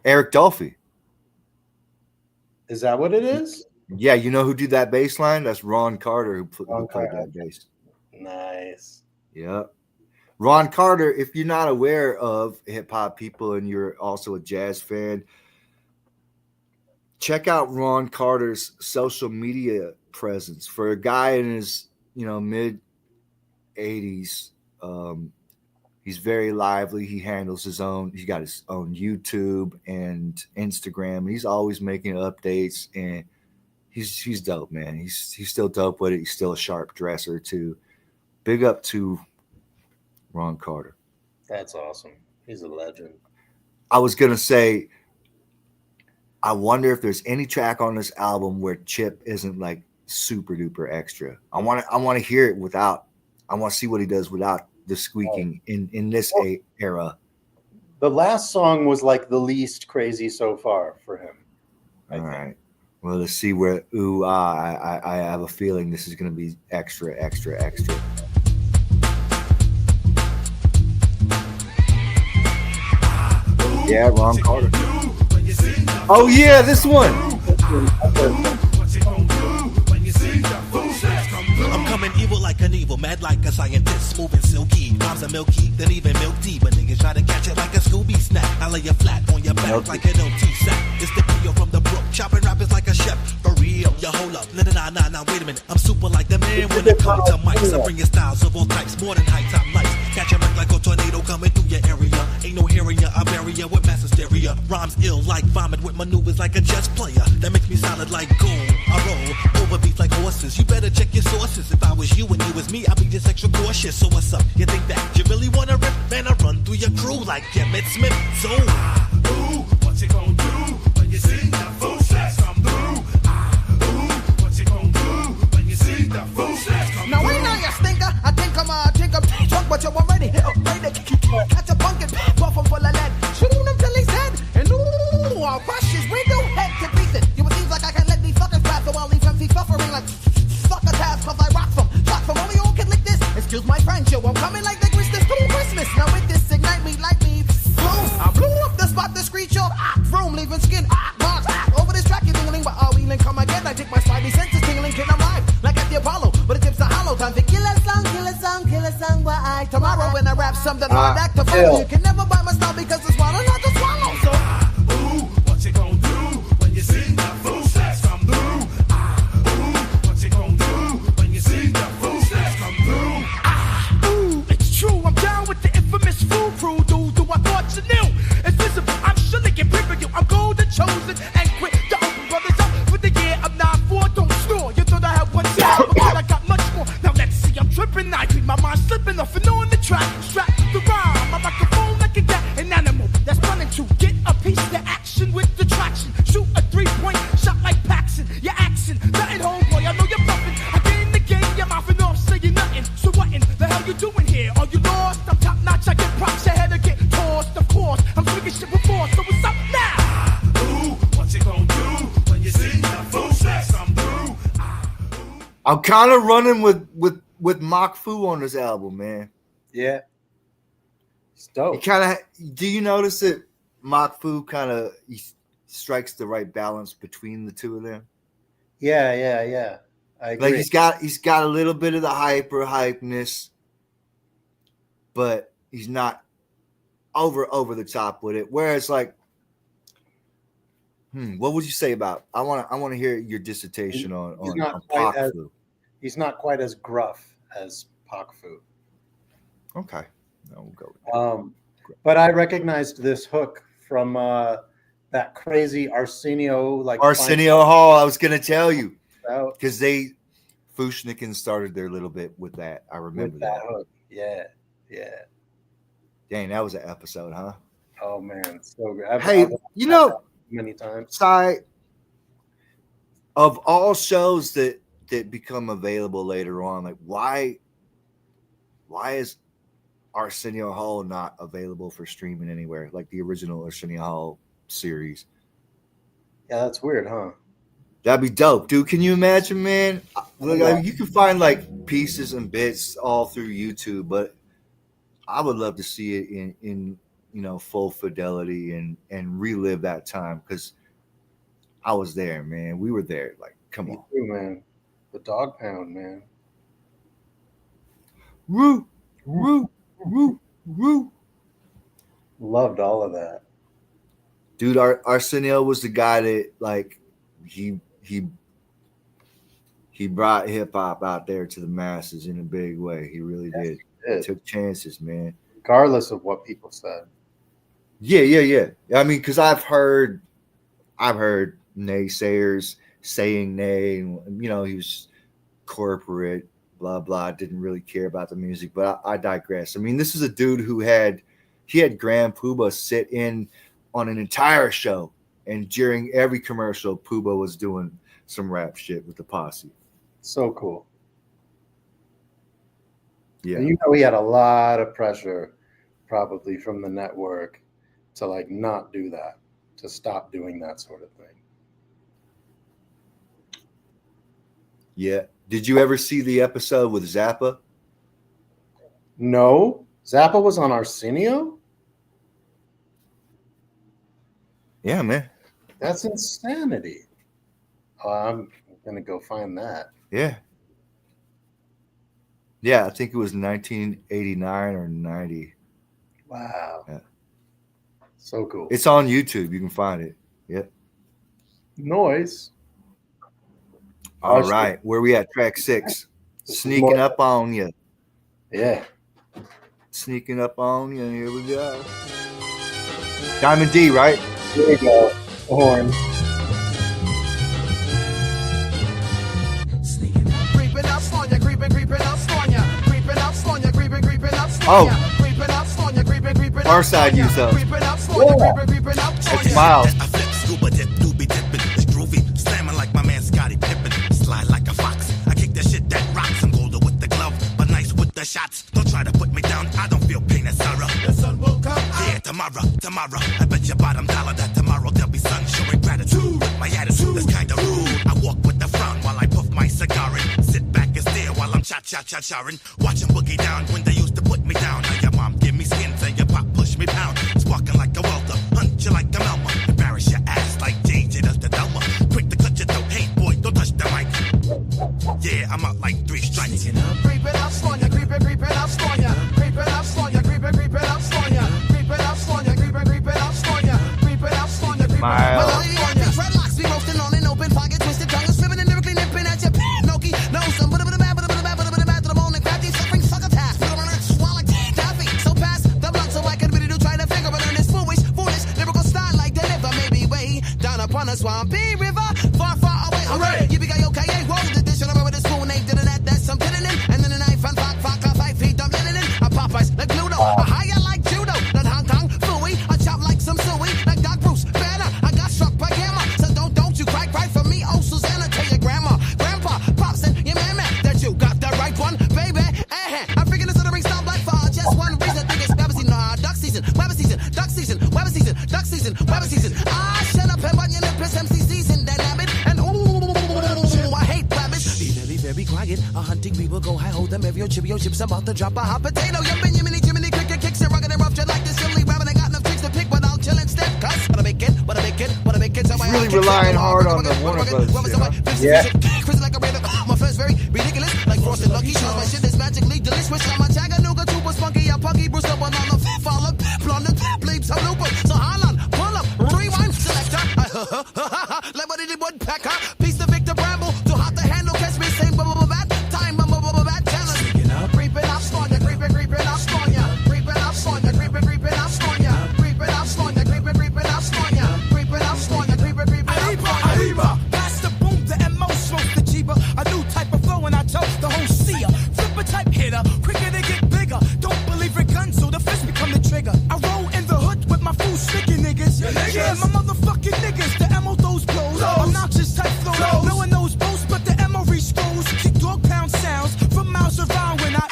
Eric Dolphy. Is that what it is? Yeah, you know who did that bass line? That's Ron Carter who played that bass. Nice. Yep. Ron Carter, if you're not aware of hip-hop people and you're also a jazz fan, check out Ron Carter's social media presence. For a guy in his, you know, mid-80s, he's very lively. He handles his own. He's got his own YouTube and Instagram. He's always making updates, and he's dope, man. He's still dope with it. He's still a sharp dresser too. Big up to Ron Carter. That's awesome. He's a legend. I was gonna say, I wonder if there's any track on this album where Chip isn't like super duper extra. I want to hear it without. I want to see what he does without the squeaking in this era. The last song was like the least crazy so far for him. All right. Well, let's see where I have a feeling this is going to be extra. Yeah, Ron Carter. Oh yeah, this one. I'm coming evil like an evil, mad like a scientist, moving silky. Rhymes are milky, then even milk tea. But niggas try to catch it like a Scooby snack. I lay you flat on your back like an OT sack. It's the P.O. from the brook, chopping rappers like a chef. For real, yo, hold up, nah, wait a minute. I'm super like the man when it comes to mics. I bring your styles of all types, more than high top lights. Catch a mic like a tornado coming through your area. Ain't no hearing ya, I bury ya with mass hysteria. Rhymes ill like vomit with maneuvers like a chess player. That makes me solid like gold. I roll over beats like horses. You better check your sources. If I was you and you was me, I'd be just extra cautious. So what's up? You think that you really wanna rip? Man, I run through your crew like Emmett Smith. So, Ooh, what you gonna do when you see the Fuschnickens come through? Ooh, what you gonna do when you see the Fuschnickens come Now through? ain't I a stinker? I think I'm drunk, but you're already ready to catch a pumpkin, buff him full of lead, shoot him till he's dead, and ooh, I'll crush his window head to pieces. You would seem like I can let these fuckers pass, so I'll leave empty suffering like fuck a task, cause I rock from only you can lick this. Excuse my French, yo, I'm coming like the Grinch this cool Christmas. Now with this ignite me like me, boom, I blew up the spot, the screech off, vroom, leaving skin, marks, over this track, you tingling, but are we then come again? I take my spidey senses tingling, kid, I'm live, like at the Apollo, but it tips are hollow, time to kill a song, why I tomorrow when I rap something hard act to follow. You can never buy my style because it's swallow, not to swallow. So, Ooh, what you gonna do when you see the Fuschnickens come through? Ooh, what you gonna do when you see the Fuschnickens come through? Ooh, it's true, I'm down with the infamous food crew. Do I thought you knew? It's visible, I'm sure they can preview you. I'm golden, chosen, and quick to open brothers up for the year of 9-4. Don't snore, you thought I had one shot, but I got much more. Now let's see, I'm tripping, I keep my mind slipping off and on the track. Strap the rhyme, my microphone like a cat, an animal that's running to get a piece of action with the traction. Shoot a 3-point shot like Paxson. You're axing, nothing, homeboy, I know you're bluffing. I get in the game, you're mouthing off, saying nothing. So what in the hell you doing here? Are you lost? I'm top notch, I get props, your head to get tossed. Of course, I'm swinging shit before, so what's up now? Ooh, what you gonna do when you see the Fuschnickens come through? I'm kind of running with Mach Fu on this album, man. Yeah. It's He dope. kind of. Do you notice that Mach Fu kind of strikes the right balance between the two of them? Yeah. I agree. Like he's got a little bit of the hypeness, but he's not over the top with it. Whereas like, what would you say about? I want to hear your dissertation on quite Mach Fu. He's not quite as gruff as Pak Fu. Okay, no, we'll go with that. But I recognized this hook from that crazy Arsenio Arsenio Hall. I was gonna tell you out because Fuschnickens started their little bit with that. I remember with that that. hook. Yeah. Dang, that was an episode, huh? Oh man, so good. Hey, you know, many times. side of all shows that become available later on, like why is Arsenio Hall not available for streaming anywhere? Like the original Arsenio Hall series. Yeah, that's weird, huh? That'd be dope, dude. Can you imagine, man? Look, I mean, you can find like pieces and bits all through YouTube, but I would love to see it in full fidelity and relive that time because I was there, man. We were there. Like, come Me on, too, man. The dog pound, man. woo, woo, woo, woo. Loved all of that. Dude, Arsenio was the guy that like he brought hip hop out there to the masses in a big way. He really did. He did. Took chances, man. Regardless of what people said. Yeah. I mean, because I've heard naysayers saying nay, and he was corporate, blah blah, didn't really care about the music. But I digress. I mean, this is a dude who had Grand Puba sit in on an entire show, and during every commercial, Puba was doing some rap shit with the posse. So cool. Yeah, And he had a lot of pressure probably from the network to like not do that, to stop doing that sort of thing. yeah. Did you ever see the episode with Zappa? No, Zappa was on Arsenio? Yeah, man. That's insanity. I'm gonna go find that. Yeah. Yeah, I think it was 1989 or 90. Wow. Yeah. So cool. It's on YouTube. You can find it. Yep. Noise. All Oh, shit. right. Where we at? Track 6. This is Sneaking more- up on you. Yeah. sneaking up on you. Here we go. Diamond D, right? Here we go. Horn. Creeping up on ya, creeping up on ya, creeping up on ya, creeping up on Oh. ya, creeping up on ya, creeping up. Far side use those. Creeping up on ya, creeping up on It's ya. Miles. I flip, scuba dip, doobie dipping. It's groovy, slamming like my man Scottie Pippen. Slide like a fox. I kick that shit that rocks. I'm golden with the glove, but nice with the shots. Don't try to put me down. I don't feel pain and sorrow. The sun will come out. Yeah, tomorrow. I bet your bottom dollar that tomorrow there'll be sun showing gratitude. With my attitude that's kinda rude. I walk with the frown while I puff my cigar and sit back and stare while I'm cha-cha-cha-charing. Watching boogie down when they used to put me down. Now your mom give me skins and your pop push me pound. Sparking like a welder, hunt you like a Melma. Embarrass your ass like JJ does the Delma. Quick to cut your throat, hey boy, don't touch the mic. Yeah, I'm out like 3 strikes. Creeping up on ya, creeping up on ya, creeping up on ya, creeping up on ya, creeping up on ya, creeping up on ya, creeping up on ya, Miles. Dreadlocks be roasting on an open pocket, twisted tongue, slipping and lyrically nipping at your Noki. No, some bit of a bad, to the bone and crafty suffering succotash. Put on it, swallow taffy. So pass the blunt so I can really do try to figure out learn this foolish, lyrical style like deliver. Maybe way down upon a swampy river, far away. Hooray! Yippee-ki-yo-ki-yay, roll the dish on the with a spoon, ain't did that, that's some kidding in. And then a knife and fuck, 5 feet, I'm getting in. A Popeyes like Pluto, a higher like judo, not Hong Kong, Fooey, a chop like some suey, like Doc Bruce, better. I got struck by gamma, so don't you cry for me, oh Susanna, tell your grandma, grandpa, pops, and your man, that you got the right one, baby. I'm freaking this to the ring, stop like for just one reason. Think it's rabbit season, duck season, rabbit season, duck season, rabbit season, duck season, rabbit season. Ah, shut up and bun your lip, MC season, dynamic, and ooh, I hate rabbits. Very quiet, a hunting we will go high, hold them every chibio chips about to drop a hot potato. Yum, Benjamin, Jiminy, cricket kicks and rugged and rough, just like the silly rabbit. I got enough tricks to pick, but I'll chill instead. Cause what I make it. So He's really relying hard on the Warner Brothers shit, huh? Yeah. Crazy like a radar, my friend's very ridiculous, like Frosted Lucky Charms. My shit is magically delicious. I'm a Chattanooga, super spunky, a punky, Bruce up on the follow, blonde, bleeps, a looper. So hold on, pull up, rewind, selector. Like what did the woodpecker? Piece of Victor Bramble, too hot to handle, catch me same bad time, bad challenge. Creeping up on ya, creeping up on ya, creeping up on ya, creeping up on ya, creeping up on ya, creeping up on ya, creeping up on ya, creeping up on ya. Arriba, pass the boom, the MO smokes the cheaper. A new type of flow and I told the whole seer. Flipper type hitter, quicker to get bigger. Don't believe in guns, so the fist become the trigger. I roll in the hood with my Fuschnickens niggas. Yeah, my motherfucking niggas. The MO those blows. Obnoxious type flow. No one knows boast, but the MO re-scrolls. Kick dog pound sounds from miles around when I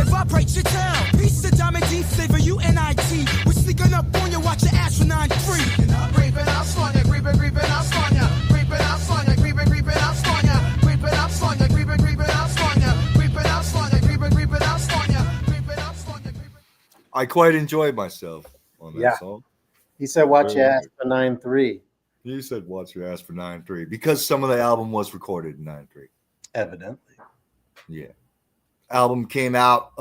vibrate your town. Piece of Diamond D flavor, UNIT. We're sneaking up on you, watch your ass for 9-3. Creeping up on ya, creeping up on ya, creeping up on ya, creeping up on ya, creeping up on ya, creeping up on ya, creeping up on ya, creeping up on ya, creeping up on ya. I quite enjoyed myself on that Yeah. song. He said, "Watch Very your ass for 9-3." You said watch your ass for 9-3 because some of the album was recorded in 9-3. Evidently. Yeah. Album came out.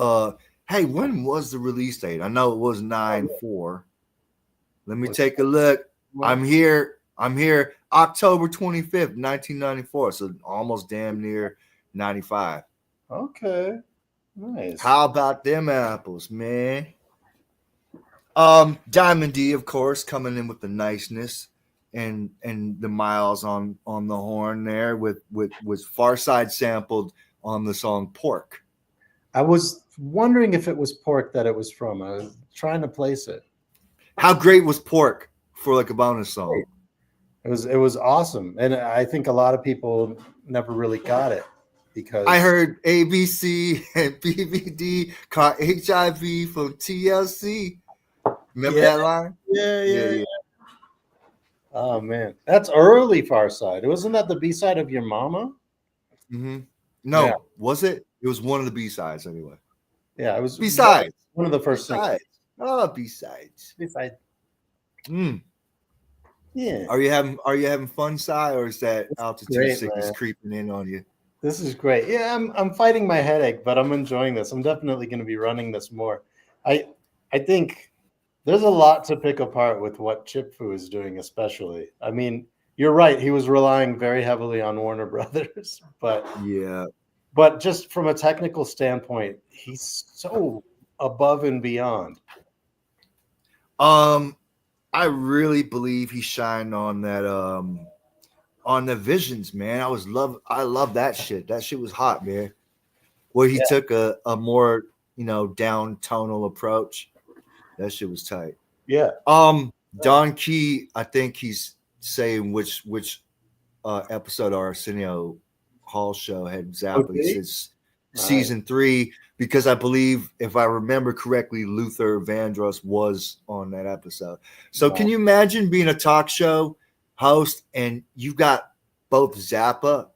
Hey, when was the release date? I know it was 9/4. Let me take a look. I'm here. October 25th, 1994. So almost damn near 95. Okay. Nice. How about them apples, man? Diamond D, of course, coming in with the niceness and the miles on the horn there with Far Side sampled on the song Pork. I was wondering if it was Pork that it was from. I was trying to place it. How great was Pork for like a bonus song? It was awesome, and I think a lot of people never really got it because I heard ABC and BVD caught HIV from TLC. Remember that line? Yeah. Oh man, that's early Far Side. Wasn't that the B-side of Your Mama? Mm-hmm. No, Yeah. was it? It was one of the B-sides anyway. Yeah, it was B-sides. one of the first things. B-sides. Oh, B-sides. B-side. Mm. Yeah, Are you having fun, Si, or is that altitude great, sickness man. creeping in on you? this is great. Yeah, I'm fighting my headache, but I'm enjoying this. I'm definitely going to be running this more. I think there's a lot to pick apart with what Chip Fu is doing, especially. I mean, you're right. He was relying very heavily on Warner Brothers, but Yeah. just from a technical standpoint, he's so above and beyond? I really believe he shined on that on the Visions, man. I love that shit. That shit was hot, man. Where he took a more, down tonal approach. That shit was tight. Yeah. Don Key, I think he's saying which episode our Arsenio Hall show had Zappa. He says season 3, because I believe, if I remember correctly, Luther Vandross was on that episode. So can you imagine being a talk show host and you've got both Zappa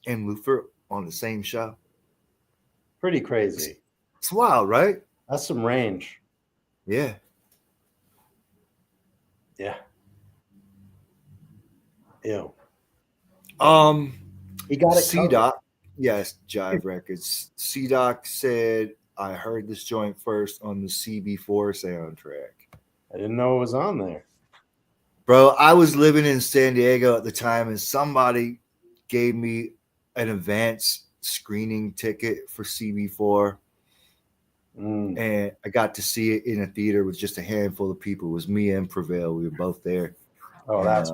and Luther on the same show? Pretty crazy. It's wild, right? That's some range. Yeah. Yeah. Ew. He got it. C-Doc, yes, Jive Records. C-Doc said, I heard this joint first on the CB4 soundtrack. I didn't know it was on there. Bro, I was living in San Diego at the time, and somebody gave me an advance screening ticket for CB4. And I got to see it in a theater with just a handful of people. It was me and Prevail. We were both there. Oh, that's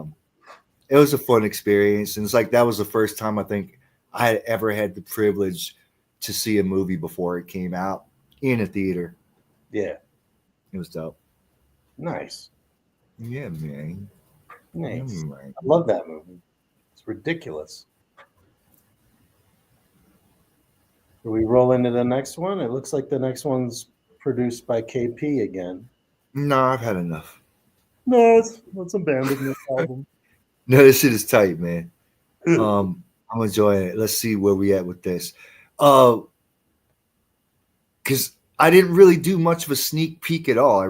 it was a fun experience. And it's like that was the first time I think I had ever had the privilege to see a movie before it came out in a theater. Yeah. It was dope. Nice. Yeah, man. Nice. Yeah, man. I love that movie. It's ridiculous. Do we roll into the next one? It looks like the next one's produced by KP again. No, I've had enough. No, it's abandoned this album. No, this shit is tight, man. I'm enjoying it. Let's see where we at with this. Because I didn't really do much of a sneak peek at all.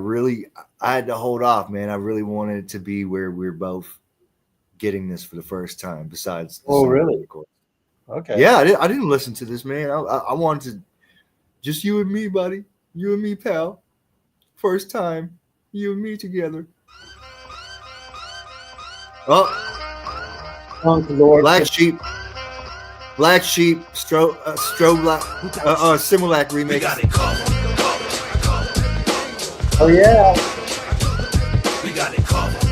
I had to hold off, man. I really wanted it to be where we're both getting this for the first time. Besides, really? Okay. Yeah, I didn't listen to this, man. I wanted to just you and me, buddy. You and me, pal. First time, you and me together. Oh, Black Sheep, Similak remix. Oh yeah. We got it covered.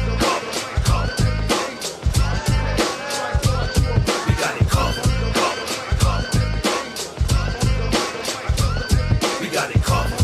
We got it covered. We got it covered.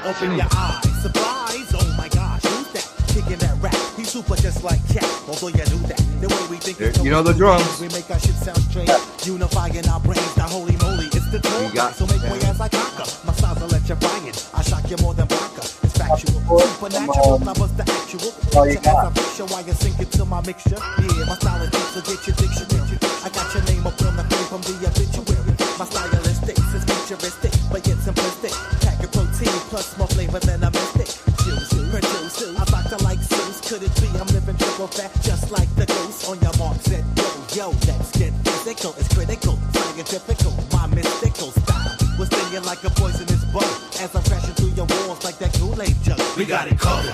Open your eyes, surprise, oh my gosh, who's that? Kicking that rap, he's super just like Cat. Although you knew that, the way we think you know the drums. We make our shit sound strange, unifying our brains. Now holy moly, it's the tone. So make way as I conquer. My style's electrifying. I shock you more than Blanca. It's factual, supernatural, now what's the actual? As a picture while you sink into my mixture. Yeah, my style is deep, so get your dictionary. I got your name up on the frame from the obituary. My stylistic is futuristic, but yet simplistic. Pack of protein plus more flavor than a mystic. Produce, I rock the like Zeus. Could it be I'm living triple fat, just like the ghost on your mark set? Yo, let's get physical. It's critical, scientifical. My mystical style was stinging like a poisonous bug as I'm crashing through your walls like that Kool-Aid jug. We got it covered.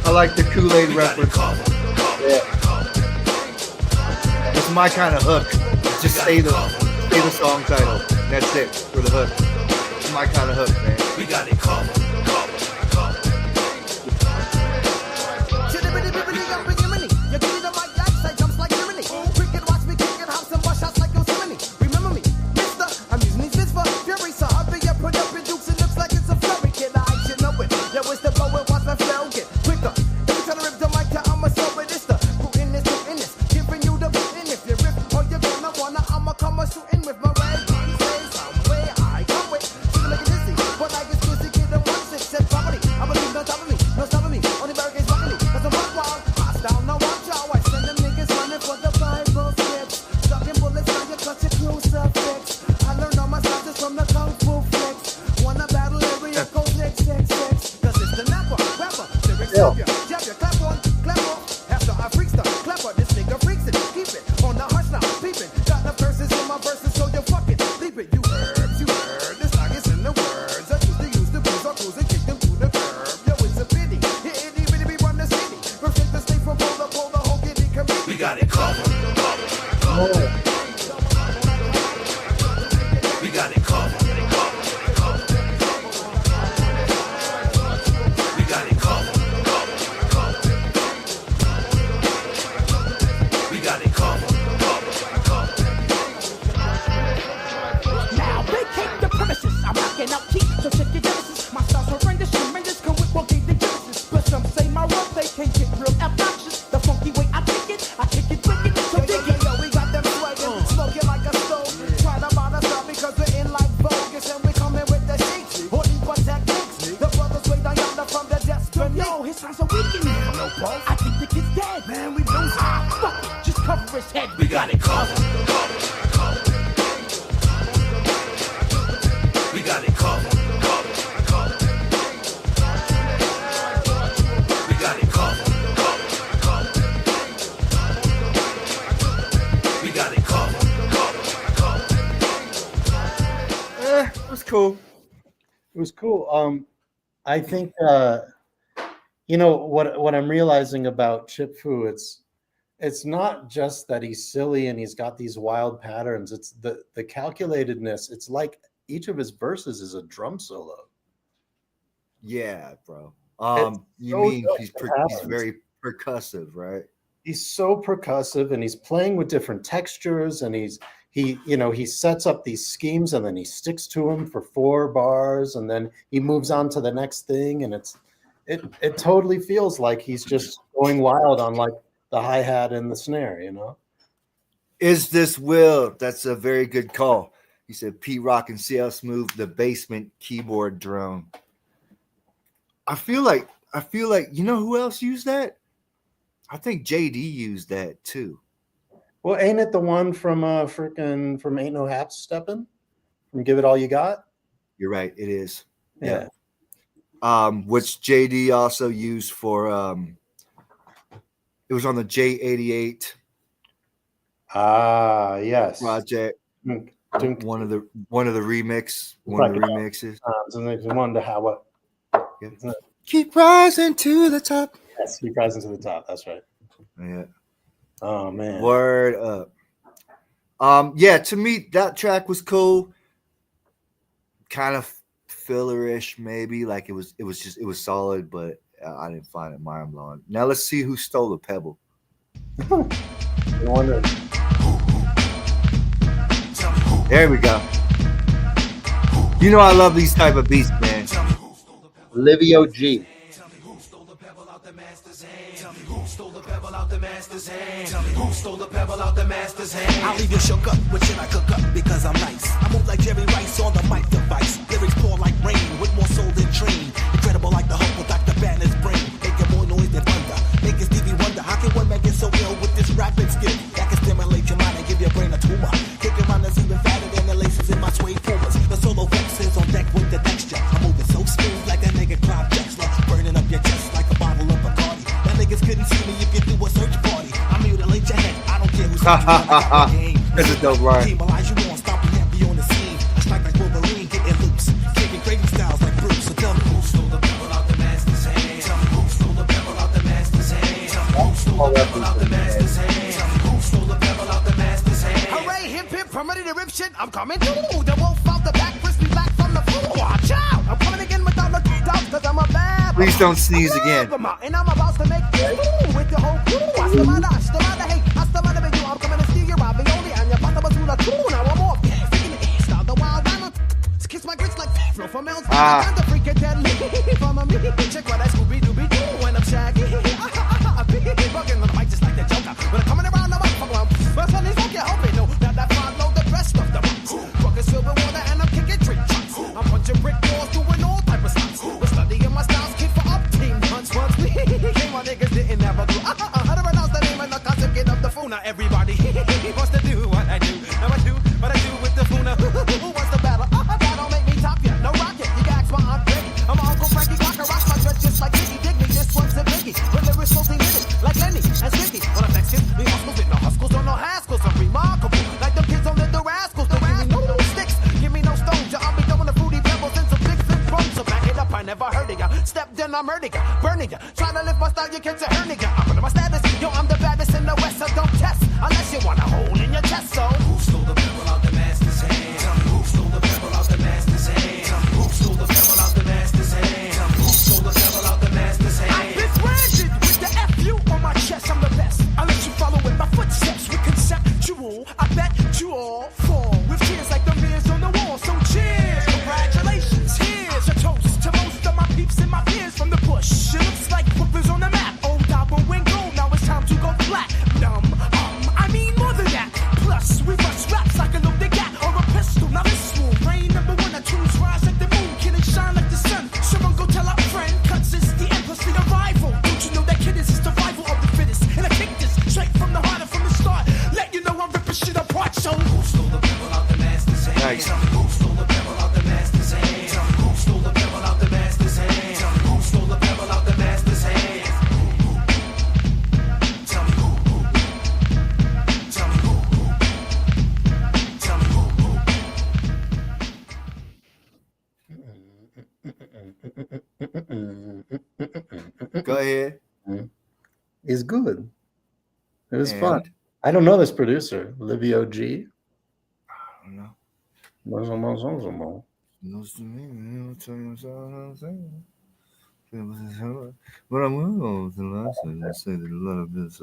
I like the Kool-Aid reference. Yeah. It's my kind of hook. Just say the song title. That's it for the hook. It's my kind of hook, man. We got it covered. We got it covered. it covered. We got it covered. We got it covered. We got it covered. It was cool. It was cool. I think you know what I'm realizing about Chip Fu, it's not just that he's silly and he's got these wild patterns. It's the calculatedness. It's like each of his verses is a drum solo. Yeah, bro. You so mean dope he's what happens. very percussive, right? He's so percussive and he's playing with different textures and he sets up these schemes and then he sticks to them for 4 bars and then he moves on to the next thing, and it totally feels like he's just going wild on like the hi-hat and the snare, you know. Is this Will? That's a very good call. He said Pete Rock and CL Smooth, the basement keyboard drone. I feel like you know who else used that? I think JD used that too. Well, ain't it the one from from Ain't No Hats Steppin'? From Give It All You Got? You're right, it is. Yeah. Which JD also used for it was on the J88 yes. project. Dunk. One of the remixes. And they wonder how what. Yep. Keep rising to the top. Yes, keep rising to the top. That's right. Yeah. Oh man. Word up. Yeah, to me that track was cool. Kind of fillerish, maybe. Like it was solid, but I didn't find it mind blowing. Now let's see who stole the Pebble. There we go. You know I love these type of beats, man. Livio G. I'll leave you shook up with shit I cook up because I'm nice. I move like Jerry Rice on the mic device. Lyrics pour like rain with more soul than train. Incredible like the Hulk with Dr. Banner's brain. Making more noise than thunder. Making Stevie wonder how can one man get so ill with this rapping skill that can stimulate your mind and give your brain a tumor. Kick your mind that's even fatter than the laces in my suede pumas. The solo vexes on deck with the texture. I'm moving so smooth like that nigga Clive Drexler. Burning up your chest like a bottle of Bacardi. That niggas couldn't see me if you do a search party. I mutilate your head. I don't care who's That's a dope line. Demolize you on, stop and be on the scene. I strike like Wolverine, getting loops. Kicking crazy styles like Bruce. So tell me who stole the pebble out the master's hand? Tell me who stole the pebble out the master's hand? Tell me who stole the pebble out the master's hand? Tell me who stole the pebble out the master's hand? Hooray, hip hip, I'm ready to rip shit. I'm coming through. The wolf out the back, crispy black from the floor. Watch out! I'm coming again without the doubt, cause I'm a bad. Please don't sneeze again. And I'm about to make with the whole crew. What's the matter? What's the matter? Hey, what's the matter with you? I'm coming to steal your ravioli and your pasta basura too. Now I'm off. Freaking the style the wild animal. Kiss my grits like flow from Mel's. I'm the freaking deadly. From a me, check what I Scooby Dooby Doo when I'm shaggy. Bugging on the mic just like the Joker. When I'm coming around the microphone, first on these folk you hope no that I follow the rest of the box. Bucket silver water and I'm kicking trick shots. I'm punching brick walls, doing all type of stunts. We're studying my styles, kid for up team hunts. Once we came on niggas didn't never do. How to pronounce the name and the concept, get up the phone. Now everybody wants to do what I do. Now I do what I do with the phone. Who wants the battle? That don't make me top ya. No rocket, you can ask my Aunt Betty. I'm Uncle Frankie Crocker, rock my dress just like Iggy. Dig me, this one's a biggie. When there is mostly minutes, like Lenny and Sticky. When I'm vexed, me hustles with no huskles, don't know haskels. I'm remarkable, like them kids on the rascals. Don't give me no sticks, give me no stones. I'll be throwing the fruity pebbles and some big flip bumps. So back it up, I never heard of ya. Step then I'm murder ya, burning ya. Try to lift my style, you catch a hernia. I'm under my status, yo, I'm the baddest in the west, so don't test unless you want a hole in your chest. So Who stole the pebble out the master's hand? Tell me who stole the pebble out the master's hand? Tell me who stole the pebble out the master's hand? Tell me who stole the pebble out the master's hand? I've been branded with the FU on my chest. I'm the best. I'll let you follow in my footsteps. We conceptual. I bet you all fall with tears like the mirrors on the wall. So cheers, congratulations. Here's a toast to most of my peeps and my peers from the bush. It looks like Brooklyn's on the map. Old Double went gold. Now it's time to go flat. I mean more than that. Plus, we bust raps like a loaded gat or a pistol. Now this will reign number 1 or 2's rise like the moon. Can it shine like the sun? Someone go tell our friend. Cuts is the end plus the arrival. Don't you know that kid is the survival of the fittest? And I kick this straight from the heart and from the start. Let you know I'm ripping Go ahead. Is good. It was fun. I don't know this producer, Livio G. I don't know. But I'm going to say that a lot of this.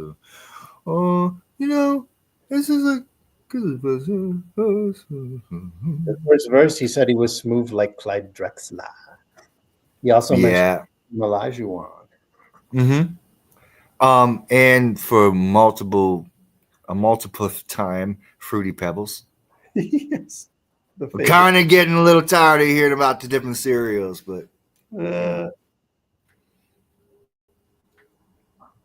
This is like. The first verse, he said he was smooth like Clyde Drexler. He also mentioned Malajuan. And for multiple time, Fruity Pebbles. Yes. We're kind of getting a little tired of hearing about the different cereals, but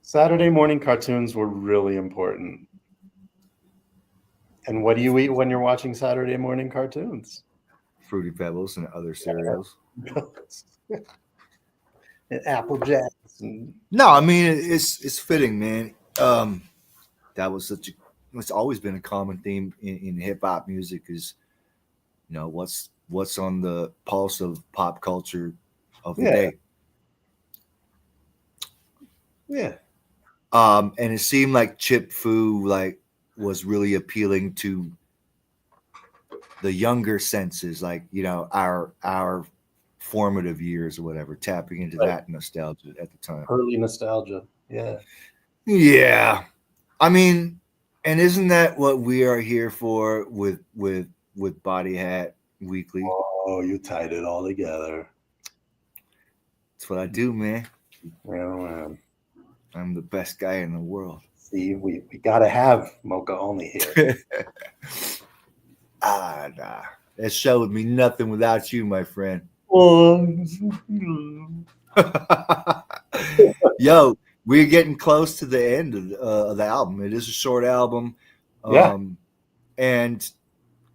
Saturday morning cartoons were really important. And what do you eat when you're watching Saturday morning cartoons? Fruity Pebbles and other cereals. And Apple Jacks. No, I mean it's fitting, man. That was it's always been a common theme in hip hop music is, what's on the pulse of pop culture of the day. Yeah. And it seemed like Chip Fu was really appealing to the younger senses, our formative years or whatever, tapping into that nostalgia at the time. Early nostalgia. Yeah. Yeah. I mean, and isn't that what we are here for with Body Hat Weekly? Oh, you tied it all together. That's what I do, man. Yeah, man. I'm the best guy in the world. See, we gotta have Moka only here. Nah. That show would be nothing without you, my friend. Yo, we're getting close to the end of the album. It is a short album. And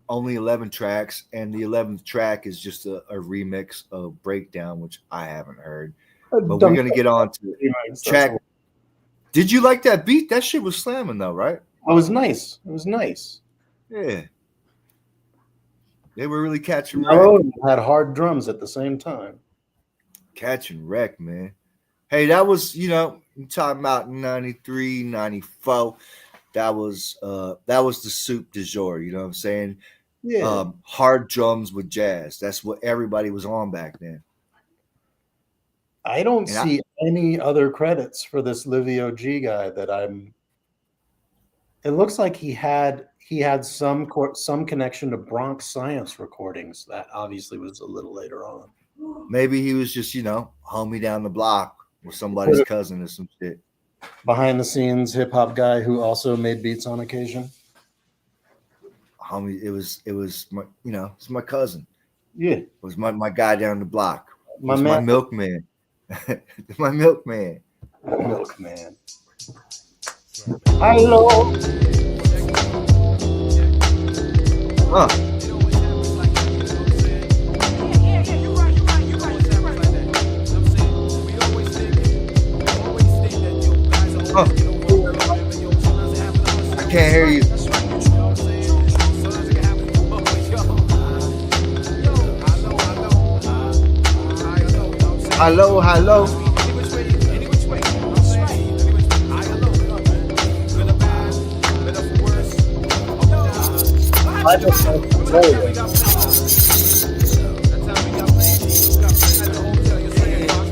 only 11 tracks. And the 11th track is just a remix of Breakdown, which I haven't heard. But we're going to get on to track. Did you like that beat? That shit was slamming, though, right? It was nice. It was nice. Yeah. They were really catching wreck. Oh, had hard drums at the same time. Catching wreck, man. Hey, that was, you're talking about 93, 94. That was the soup du jour, you know what I'm saying? Yeah. Hard drums with jazz. That's what everybody was on back then. I don't see any other credits for this Livio G guy that it looks like he had some connection to Bronx Science recordings. That obviously was a little later on. Maybe he was just, homie down the block with somebody's cousin or some shit. Behind the scenes hip hop guy who also made beats on occasion. Homie, it was my, it's my cousin. Yeah. It was my guy down the block. My milkman. My milkman. Milkman. Hello. I can't hear you. Hello.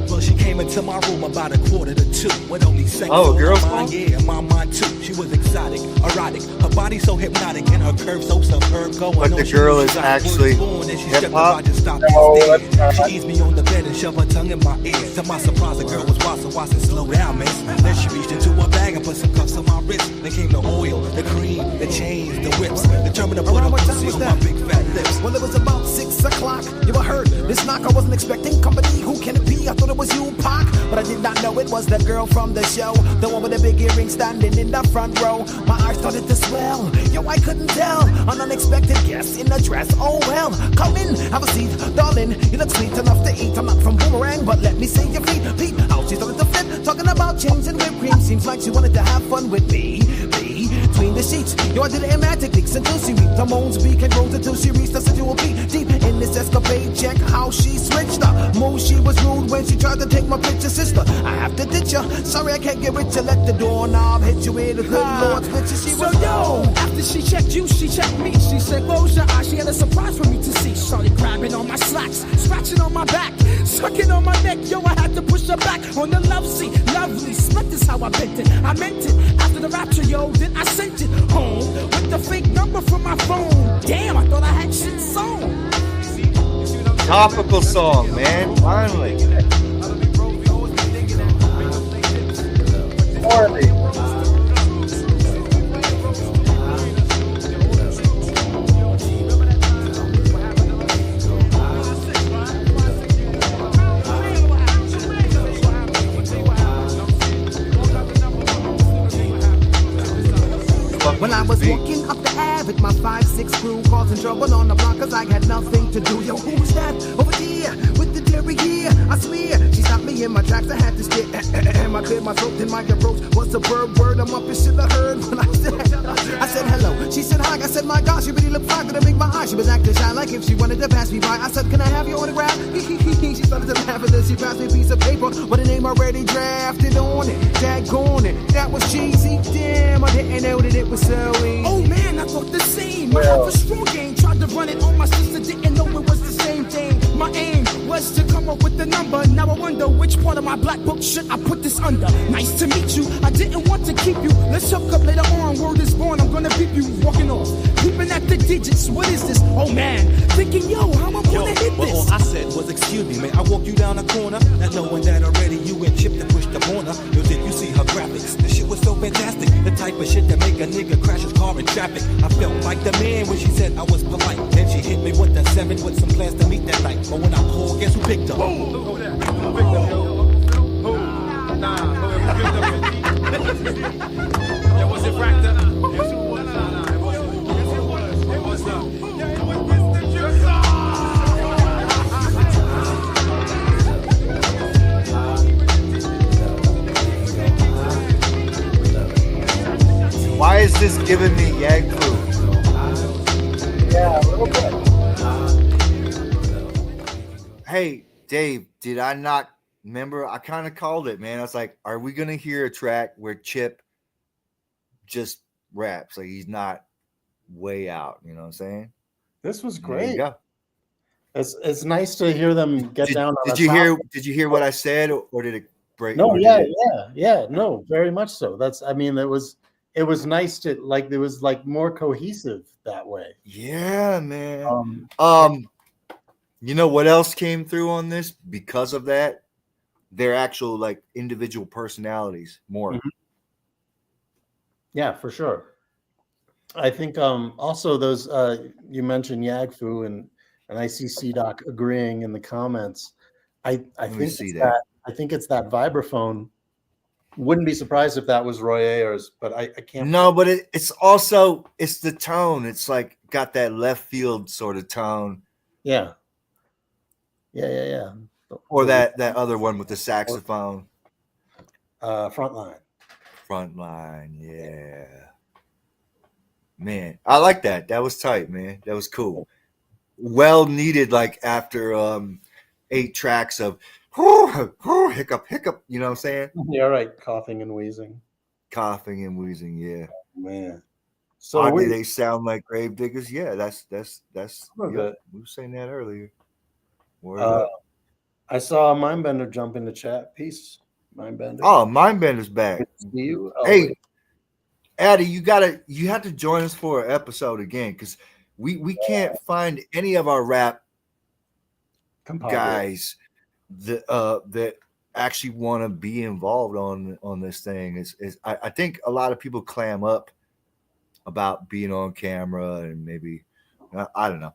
Well, she came into my room about 1:45 with only sex. Oh, a girl? Yeah, my mind too. She was exotic, erotic. Her body so hypnotic and her curves so superb. But the girl is actually hip hop. She eased me on the bed and shoved her tongue in my ear. To my surprise, the girl was watching, slow down, miss. Then she reached into her bag and put some cuffs on my wrist. Then came the oil, the cream, the chains, the whips. Determined to put a pussy on my big fat lips. Well, it was about 6 o'clock. You heard this knock. I wasn't expecting company. Who can it be? I thought it was you, Pac. But I did not know it was the girl from the show. The one with the big earring standing in the front row. My eyes started to swell. Yo, I couldn't tell. An unexpected guest in a dress. Oh, well. Come in, have a seat. Darling, you look sweet enough to eat. I'm not from Boomerang, but let me see your feet. Pete, how she started to fit. Talking about chains and whipped cream. Seems like she wanted to have fun with me. Between the sheets. Yo, I did it in magic leaks until she reached The moans became rose until she reached the sensual peak. Deep in this escapade, check how she switched up. Move, she was rude when she tried to take my picture, sister. I have to ditch her. Sorry, I can't get with you. Let the doorknob hit you with a good Lord's picture. She was yo, after she checked you, she checked me. She said, close your eyes. She had a surprise for me to see. Started grabbing on my slacks, scratching on my back, sucking on my neck. Yo, I had to push her back on the love seat. Lovely, sweat is how I bent it. I meant it. After the rapture, yo, then I sent it home with the fake number from my phone. Damn, I thought I had shit sewn. Topical song, man. Finally. When I was walking up the Ave with my 5'6" crew, causing trouble on the block cause I had nothing to do. Yo, who was that over there with the derriere? I swear, she stopped me in my tracks, I had to stare. I cleared my throat and my approach was a verb word. I'm up and shit I heard when I said hello. She said hi, I said my gosh, she really looked fine, gonna make my eye. She was acting shy like if she wanted to pass me by. I said, can I have your autograph? She started to laugh and then she passed me a piece of paper with a name already drafted on it. Daggone it, that was cheesy. Damn, I didn't know that it was so easy. Oh man, I thought the same. My half a strong game, tried to run it on my sister, didn't know it was the same thing. My aim was to come up with the number. Now I wonder which part of my black book should I put this under. Nice to meet you, I didn't want to keep you. Let's hook up later on, word is born, I'm gonna beep you. Walking off, peeping at the digits, what is this? Oh man, thinking yo, how am I gonna hit well, this? All I said was excuse me, man, I walk you down the corner, not knowing that already you and Chip to push the corner. Yo, did you see her graphics? The shit was so fantastic, the type of shit that make a nigga crash his car in traffic. I felt like the man when she said I was polite. Then she hit me with the 7 with some plans to meet that night. But when I called, guess who picked up? Who picked up, yo? Who? Nah, who picked up? Yo, was it Fractor? Yes, who was? Nah, it wasn't. Yes, it was. It was not. Yeah, it was Mr. Why is this giving me Yag Crew? Yeah, a little bit. Hey, Dave, did I not remember? I kind of called it, man. I was like, are we going to hear a track where Chip just raps? Like he's not way out. You know what I'm saying? This was There you great. go. It's nice to hear them get down on Did a you sound. Did you hear what I said, or did it break? No, or did yeah, it- yeah, no, very much so. I mean, it was nice to like, it was like more cohesive that way. Yeah, man. You know what else came through on this because of that? Their actual like individual personalities more. Mhm. Yeah, for sure. I think also those you mentioned Yagfu and I see C-Doc agreeing in the comments. I think see it's that. I think it's that vibraphone. Wouldn't be surprised if that was Roy Ayers, but I can't. No, but it's also it's the tone. It's like got that left field sort of tone. Yeah. Yeah. Or that other one with the saxophone. Frontline. Frontline, yeah. Man, I like that. That was tight, man. That was cool. Well needed, like after 8 tracks of hiccup, you know what I'm saying? Yeah, right. Coughing and wheezing. Coughing and wheezing, yeah. Man. So Oddly, they sound like grave diggers. Yeah, that's of yeah, it. we were saying that earlier. Word Uh, up. I saw Mindbender jump in the chat. Peace, Mindbender. Oh, Mindbender's back. Good to see you. Oh, Hey, wait. Addy, you have to join us for an episode again because we can't find any of our rap Compadre. guys that actually want to be involved on this thing. I think a lot of people clam up about being on camera and maybe I don't know.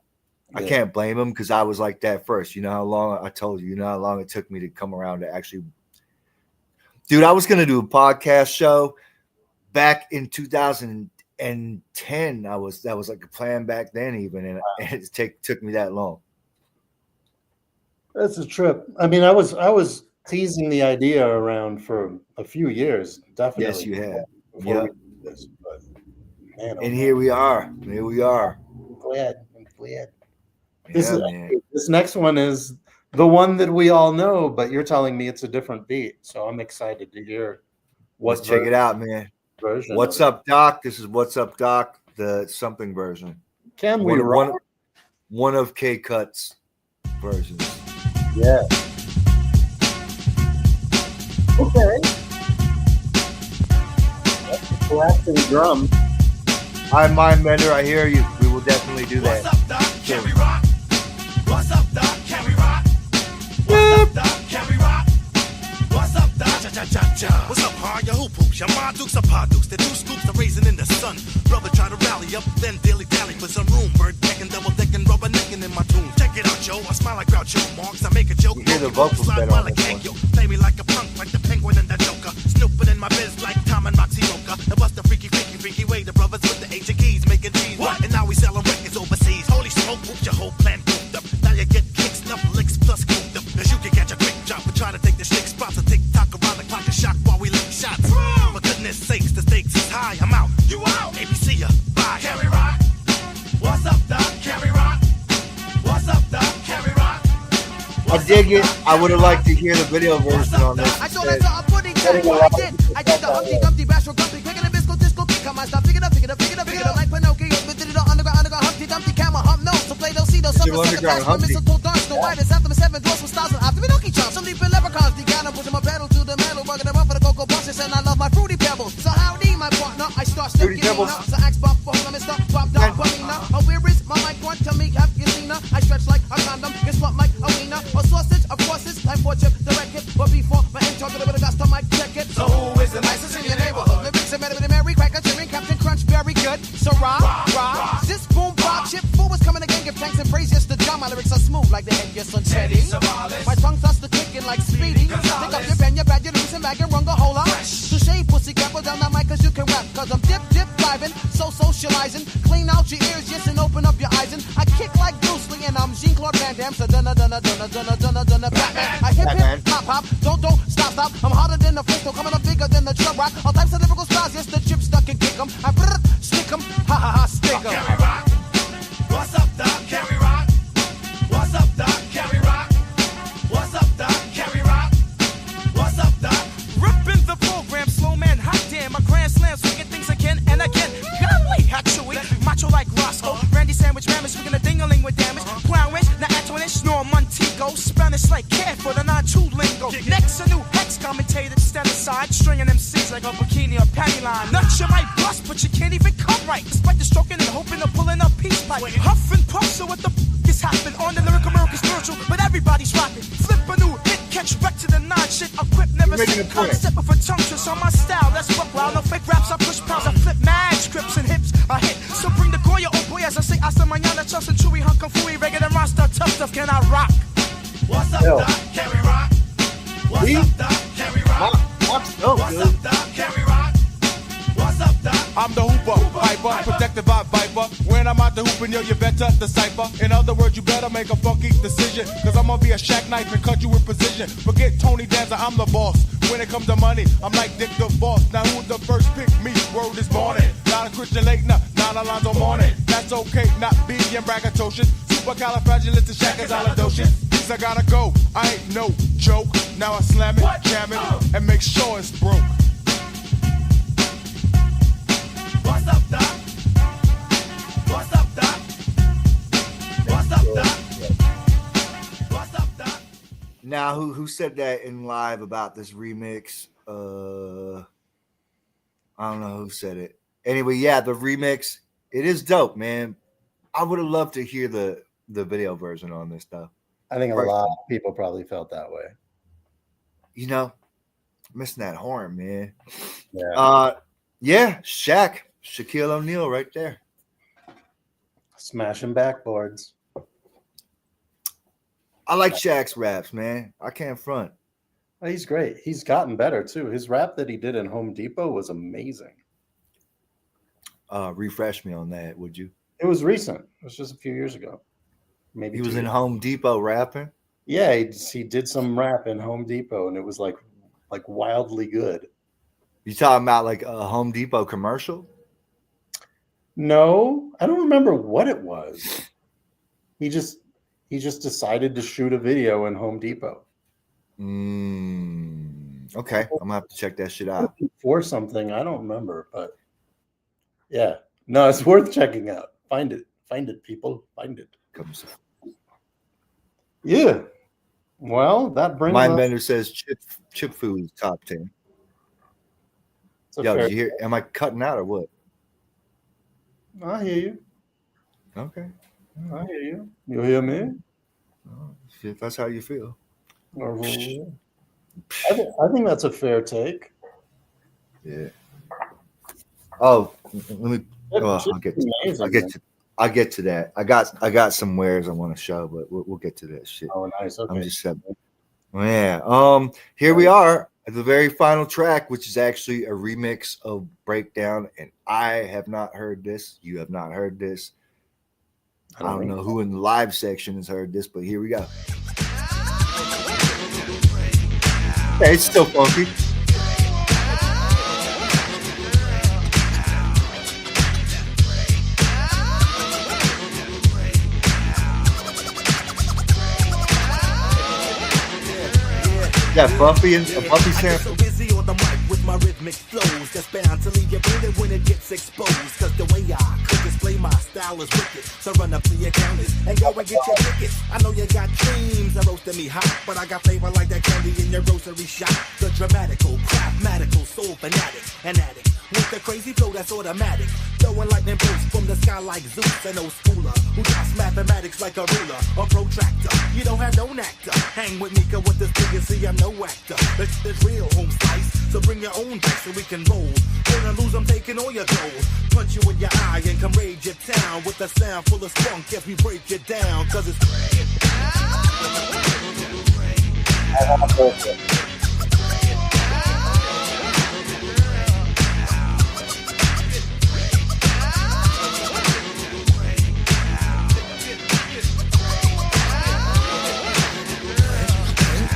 I can't blame them because I was like that first. You know how long I told you. You know how long it took me to come around to actually. Dude, I was gonna do a podcast show back in 2010. That was like a plan back then, even, and it took me that long. That's a trip. I mean, I was teasing the idea around for a few years. Definitely. Yes, you had. before Yeah. we did this, but man, oh And man. here we are. Here we are. Flared. This, Yeah, man. this next one is the one that we all know, but you're telling me it's a different beat. So I'm excited to hear Let's check it out, man. version. What's of it. up, Doc? This is What's Up, Doc, the something version. Can we rock? One of K Cut's versions. Yeah. Okay. Collapsing drum. Hi, Mindbender. I hear you. We will definitely do that. What's up, Doc? Can we rock? What's up, Doc? Can we rock? What's up, Doc? Can we rock? What's up, Doc? Cha-cha-cha-cha. What's up, hard? Your hoopoops, your ma dukes, or pa dukes. The two scoops are raising in the sun. Brother try to rally up, then dilly dally for some room. Bird decking, double decking, rubber necking in my tune. Check it out, Joe. I smile like Groucho Marx. I make a joke. You hear the vocals better on this one. Play me like a punk, like the penguin and the Joker. Snooping in my biz like Tom and Roxy Moka. And bust the freaky way. The brothers with the ancient keys making cheese. What? And now we selling records overseas. Holy smoke, oops, your whole plan cooked up. Now you get kicks, enough licks plus cooked up. Cause you can catch a quick drop and try to take the stick spots and tick tock around the clock and shock while we lick shots. For goodness sakes, the stakes is high. I'm out. You out. ABC ya. Bye. Can we rock? What's up, Doc? Can we rock? What's up, Doc? Can we rock? I dig it. I would have liked to hear the video version on this. I told her to a pudding check what I did. I did the Humpty Dumpty Bashful Grumpy, picking a bisco disco kick. Come on, stop, pick it up like Pinocchio. But did it all underground Humpty Dumpty camera hump no. So play those see those suckers sucker fast for mistletoe dance. No writers after the seven dwarfs with styles and after Pinocchio charms. Some leaping leprechauns, the gather pushing my pedal to the metal, working them up for the cocoa buses, and I love my fruity pebbles. So howdy, my partner, I start sticking in her. So axe buff for her, Mr. Pop Dog Bumina. Oh, where is my mic one to me? Have you seen her? I stretch like a condom, guess what, like a wiener, a sausage, of course it's time for chip, direct it, but before my intro, get a bit of gusto, mic check it. So who is the nicest in your neighborhood? Lyrics are better than Mary Cracker, cheering Captain Crunch, very good. So rock, this boom bob chip, fool was coming again, give thanks and praise, yes to John. My lyrics are smooth like the head, yes on Teddy. My tongue starts to kicking like Speedy. Pick up your pen, your bag, your loose and bag, and run go hold on. To shave pussy, grapple down that mic, cause you can rap. Cause I'm dip, vibing, so socializing. Clean out your ears, yes, and open up your eyes. And I kick like Bruce Lee, and I'm Jean-Claude Van Damme. So dunna, Batman. I hip, hop, don't, stop. I'm harder than the pistol, coming up bigger than the drum rock. All types of lyrical styles, yes, the chip stuck and kick 'em. I stick 'em, ha, stick 'em. Can we rock? What's up, Doc? Can we rock? What's up, Doc? Can we rock? What's up, Doc? Can we rock? What's up, Doc? Ripping the program, slow man, hot damn. My grand slam, swinging things again and again. Golly, how chewy, macho like Roscoe. Randy Sandwich, Ramis, swinging a ding-a-ling with damage. Clown wish, now Antoine, snore Montego. Spanish like cat for the non-true lingo. Next, a new hex commentator, stand aside, stringing MCs like a bikini or panty line. Nuts you might bust, but you can't even come right. Despite the stroking and hoping of pulling up peace pipe. Huff and puff, so what the is happening on the lyrical American spiritual, but everybody's rapping. Flip a new hit, catch wreck to the non-shit. Equip never seen concept of a tongue twist on my style. That's what wild, no fake raps, I push pounds, I flip mad scripts and hips, I hit. So bring the Goya, oh boy, as I say, hasta mañana, Chuss and Chewy, Hunk and Fooey, regular roster, tough stuff, can I rock? What's up, Doc? Can we rock? What's up, Doc? Can we rock? What's up, Doc? Can we rock? What's up, Doc? I'm the hooper, hyper, protected by Viper. When I'm out the hooping, yo, you better decipher. In other words, you better make a funky decision. Cause I'm gonna be a shack knife and cut you in position. Forget Tony Danza, I'm the boss. When it comes to money, I'm like Dick the Boss. Now who's the first pick me? Word is morning. Not a Christian late, not Alonzo morning. That's okay, not being braggadocious. Supercalifragilisticexpialidocious. These I gotta go, I ain't no joke. Now I slam it, jam it, and make sure it's broke. What's up, Doc? What's up, Doc? What's up, Doc? What's up, Doc? Now, who said that in live about this remix? I don't know who said it. Anyway, yeah, the remix, it is dope, man. I would have loved to hear the video version on this stuff. I think a lot of people probably felt that way. You know, missing that horn, man. Yeah. Shaquille O'Neal right there. Smashing backboards. I like Shaq's raps, man. I can't front. Oh, he's great. He's gotten better too. His rap that he did in Home Depot was amazing. Refresh me on that, would you? It was recent. It was just a few years ago. Maybe he was in Home Depot rapping. Yeah, he did some rap in Home Depot, and it was like wildly good. You talking about like a Home Depot commercial? No, I don't remember what it was. He just decided to shoot a video in Home Depot Okay, I'm gonna have to check that shit out. for something. I don't remember, but yeah, no, it's worth checking out. Find it, people, find it. Comes. Yeah. Well, that brings Mindbender says chip food is top 10. Yo, did you hear? Am I cutting out or what? I hear you. Okay. I hear you. You hear me? Oh, if that's how you feel. I think that's a fair take. Yeah. Oh, let me. Oh, I'll get to that. I got some wares I want to show, but we'll get to that shit. Oh, nice. Okay. I'm just yeah. Here we are at the very final track, which is actually a remix of Breakdown, and I have not heard this. You have not heard this. I don't know who in the live section has heard this, but here we go. Hey, it's still funky. Yeah, Buffy and a Buffy sample. Busy on the mic with my rhythmic flows, that's bound to leave you bleeding when it gets exposed. Cause the way I could display my style is wicked. So run up to your counters and go and get your tickets. I know you got dreams of roasting me hot, but I got flavor like that candy in your grocery shop. The dramatical, craftmatical, soul fanatic, an addict with the crazy flow that's automatic. Throwing lightning bolts from the sky like Zeus, an old schooler who drops mathematics like a ruler or protractor. You don't have no actor. Hang with me, cause with this thing you see I'm no actor. It's real home slice, so bring your own dice so we can roll. When I lose, I'm taking all your gold. Punch you in your eye and come raid your town with a sound full of spunk if we break it down, cause it's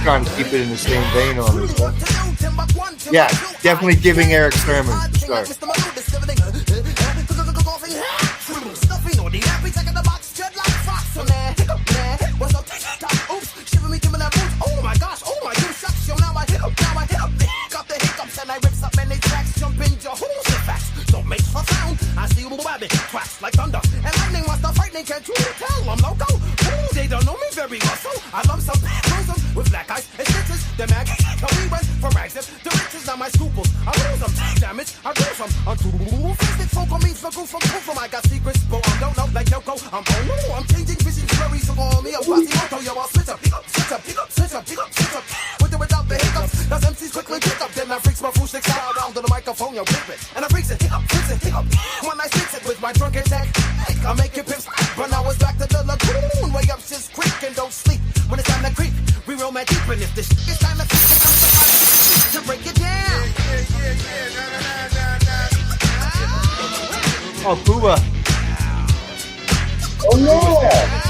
trying to keep it in the same vein on this stuff. Yeah, definitely giving Eric Sermon a start. Oh my gosh, oh my gosh, shucks, yo, now I hit up, got the hiccups and I rip up many tracks, jump in your holes and facts, don't make a sound, I see you rabbit, cracks like thunder, and lightning was the frightening, can't you tell, I'm loco, ooh, they don't know me very well, so I love some cruisers with black eyes and stitches, the mag, we went from rags to riches, now my scruples, I lose them, damage, I lose them, I'm too fisted, folk on me, so go from proof from I got secrets, but I don't know, like Yoko, I'm I'm changing visions, very so on me, I'm Moto, yo, I'll switch up, switch up, with or without the hiccups, cause MCs quickly pick up, then I freaks my Fuschnickens style down to the microphone, yo, rip it, and I freaks it, hiccup, when I fix it with my drunken tech, I make it pips, but now it's back to the lagoon, way up shit's creek and don't sleep, when it's time to creep, we roll my deep, and if this shit is time to break it down. Oh, Cuba. Oh yeah.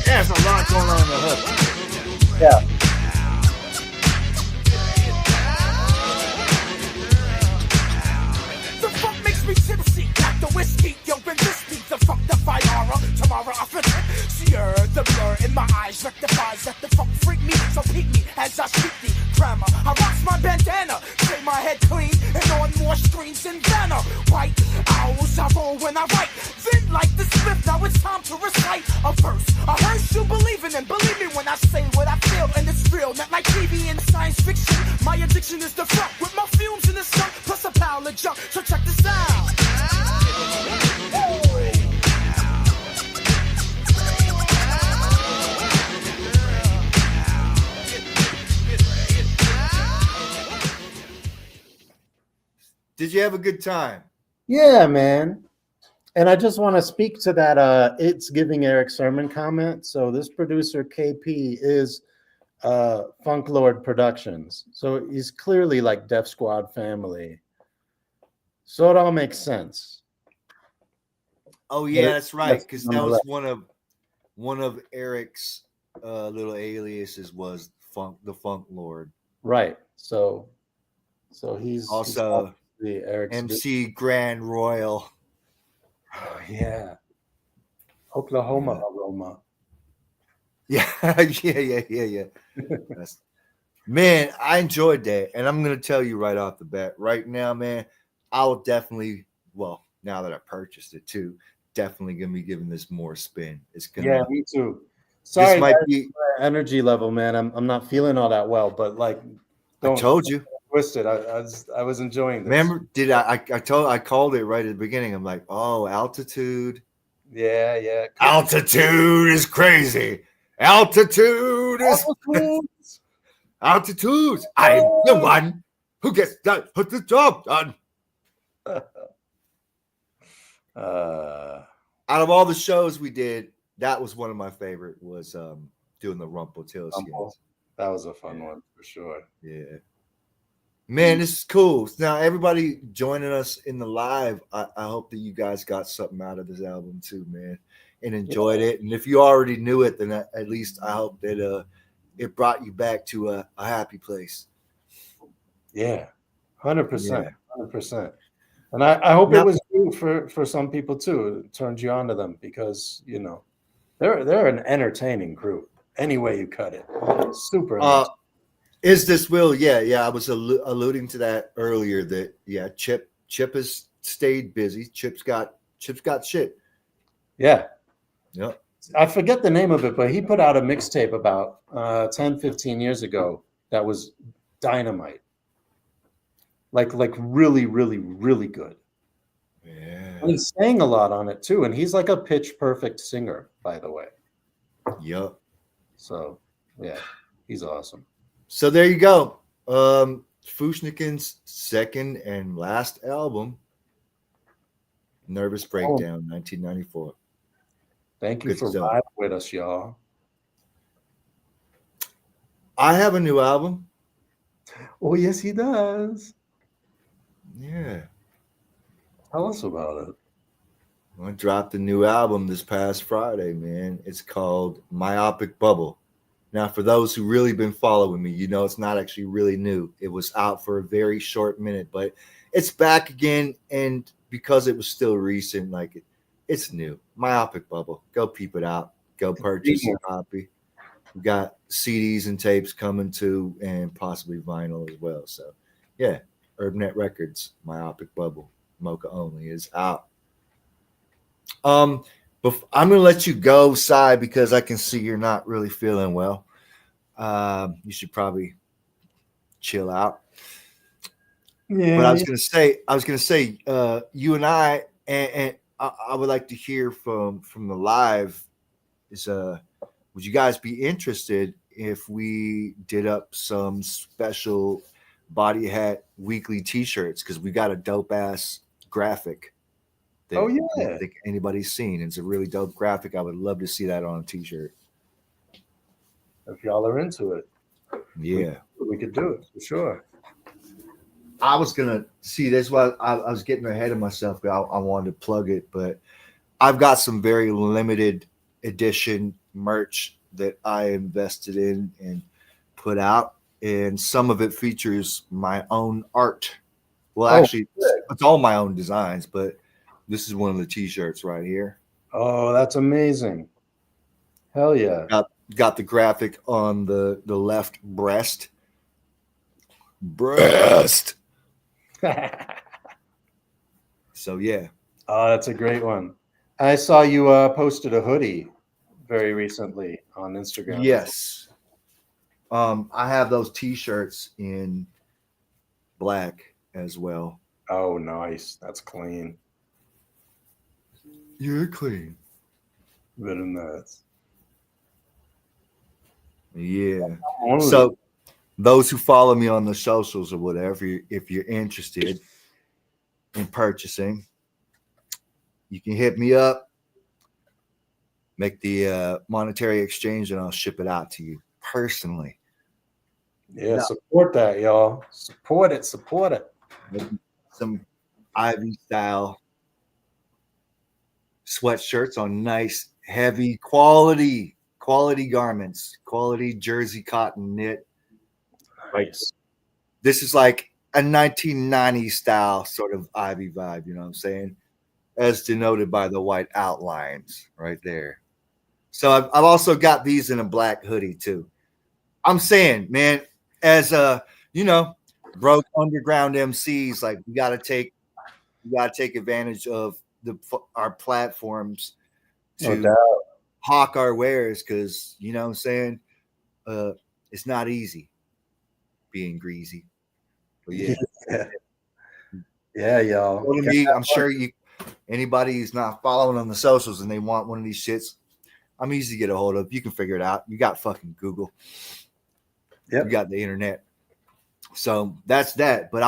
There's a lot going on in the hood. Yeah. The funk makes me tipsy, got the whiskey, yo, been risky, the funk defy horror, tomorrow I fit sheer, the blur in my eyes rectifies that the funk freak me, so peek me as I speak the grammar, I rocks my bandana, stay my head clean, and on more screens than banner, white owls I roll when I write, then like the script, now it's time to recite a verse, I heard you believing and believe me when I say what I feel, and it's real, not like TV and science fiction, my addiction is the funk, with my fumes in the sun, plus a pile of junk, so check this out. Did you have a good time? Yeah, man. And I just want to speak to that it's giving Eric Sermon comment. So this producer KP is Funk Lord Productions. So he's clearly like Def Squad family. So it all makes sense. Oh yeah, that's right. Because that was one of Eric's little aliases was the Funk Lord. Right. So he's also Eric's MC Grand Royal. Oh, yeah. Oklahoma aroma. Yeah, yeah. Man, I enjoyed that. And I'm going to tell you right off the bat, right now, man, I'll definitely, well, now that I purchased it too, definitely going to be giving this more spin. It's going to, Yeah, me too. Sorry, might guys, be, my energy level, man. I'm not feeling all that well, but like, I told you. Twisted. I was enjoying this. Remember, I called it right at the beginning. I'm like, oh, altitude. Yeah. Altitude is crazy. Altitude is altitudes. I'm the one who gets put the job done. Out of all the shows we did, that was one of my favorite. Was doing the Rumpelstiltskin. That was a fun one for sure. Yeah, man, this is cool. Now, everybody joining us in the live, I hope that you guys got something out of this album too, man, and enjoyed it. And if you already knew it, then at least I hope that it brought you back to a happy place. Yeah, 100%, 100%. And I hope it was true for some people too. It turned you on to them because they're an entertaining group. Any way you cut it, super. Is this Will? Yeah. I was alluding to that earlier. That Chip has stayed busy. Chip's got shit. Yeah. Yep. I forget the name of it, but he put out a mixtape about 10, 15 years ago that was dynamite. Like really, really, really good. Yeah. And he sang a lot on it too. And he's like a pitch perfect singer, by the way. Yep. So yeah, he's awesome. So there you go. Fuschnickens' second and last album, Nervous Breakdown, 1994. Thank you for riding with us, y'all. I have a new album. Oh, yes, he does. Yeah. Tell us about it. I dropped a new album this past Friday, man. It's called Myopic Bubble. Now, for those who really been following me, it's not actually really new. It was out for a very short minute, but it's back again. And because it was still recent, like it's new. Myopic Bubble. Go peep it out. Go purchase a copy. We got CDs and tapes coming too, and possibly vinyl as well. So, yeah, UrbNet Records, Myopic Bubble, Moka only is out. But I'm gonna let you go, Sai, because I can see you're not really feeling well. You should probably chill out. Yeah. But I was gonna say, you and I, and I would like to hear from the live. Would you guys be interested if we did up some special Body Hat weekly T-shirts? Because we got a dope ass graphic. I don't think anybody's seen. It's a really dope graphic. I would love to see that on a T-shirt. If y'all are into it, yeah, we could do it for sure. I was gonna see. That's why I was getting ahead of myself. I wanted to plug it, but I've got some very limited edition merch that I invested in and put out, and some of it features my own art. Well, actually, it's all my own designs, but this is one of the T-shirts right here. Oh, that's amazing. Hell yeah. Got the graphic on the left breast. So, yeah. Oh, that's a great one. I saw you posted a hoodie very recently on Instagram. Yes. I have those T-shirts in black as well. Oh, nice. That's clean. You're clean. Very nice. Yeah. So those who follow me on the socials or whatever, if you're interested in purchasing, you can hit me up, make the monetary exchange, and I'll ship it out to you personally. Yeah, support that, y'all. Support it. Some Ivy style sweatshirts on nice, heavy quality garments, quality jersey cotton knit. Nice. This is like a 1990s style sort of Ivy vibe, you know what I'm saying? As denoted by the white outlines right there. So I've also got these in a black hoodie too. I'm saying, man, as broke underground MCs, like we gotta take advantage of our platforms No to doubt. hawk our wares, because you know what I'm saying, it's not easy being greasy. But yeah. Yeah, y'all. Go to me. I'm sure anybody who's not following on the socials and they want one of these shits, I'm easy to get a hold of. You can figure it out. You got fucking Google. Yep. You got the internet. So that's that. But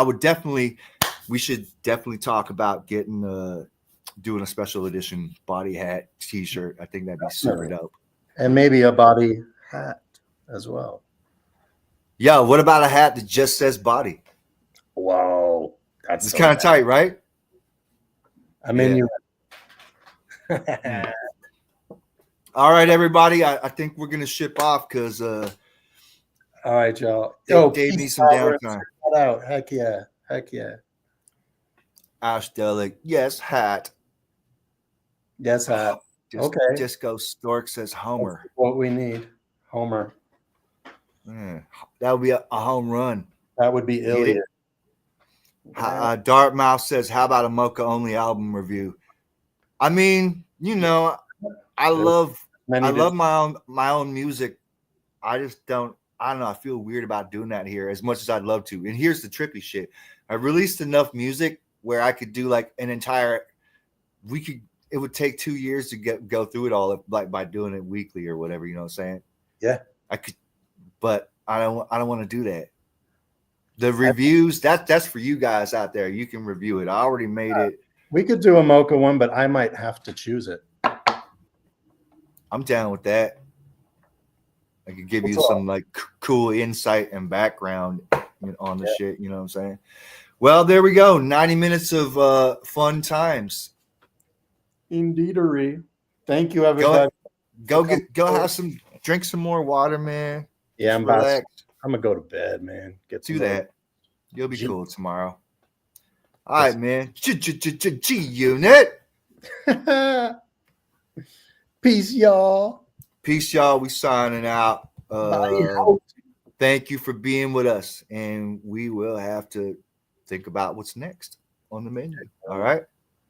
we should definitely talk about doing a special edition body hat t-shirt. I think that'd be super dope. And maybe a body hat as well. Yeah, what about a hat that just says body? Wow. That's kind of tight, right? I mean, you. All right, everybody. I think we're gonna ship off because all right, y'all. Dave needs some downtime. Out. Heck yeah. Ash Delic, yes, hat. Yes, hat. Okay. Disco Stork says Homer. That's what we need. Homer. That would be a home run. That would be Ilya. Dartmouth says, how about a Moka only album review? I mean, I love my own music. I just don't know. I feel weird about doing that here as much as I'd love to. And here's the trippy shit. I released enough music where I could do like an entire it would take 2 years to go through it all, like by doing it weekly or whatever, you know what I'm saying? Yeah. I could, but I don't want to do that. The reviews, that's for you guys out there. You can review it. I already made it. We could do a Moka one, but I might have to choose it. I'm down with that. I could give you some like cool insight and background on the shit. You know what I'm saying? Well, there we go. 90 minutes of fun times. Indeedery. Thank you, everybody. Drink some more water, man. Yeah, I'm gonna go to bed, man. Do that. You'll be cool tomorrow. All right, man. G-Unit. Peace, y'all. Peace, y'all. We signing out. Thank you for being with us, and we will have to think about what's next on the menu. All right.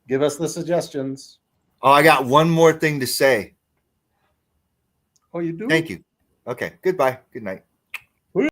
Give us the suggestions. Oh, I got one more thing to say. Oh, you do? Thank you. Okay. Goodbye. Good night.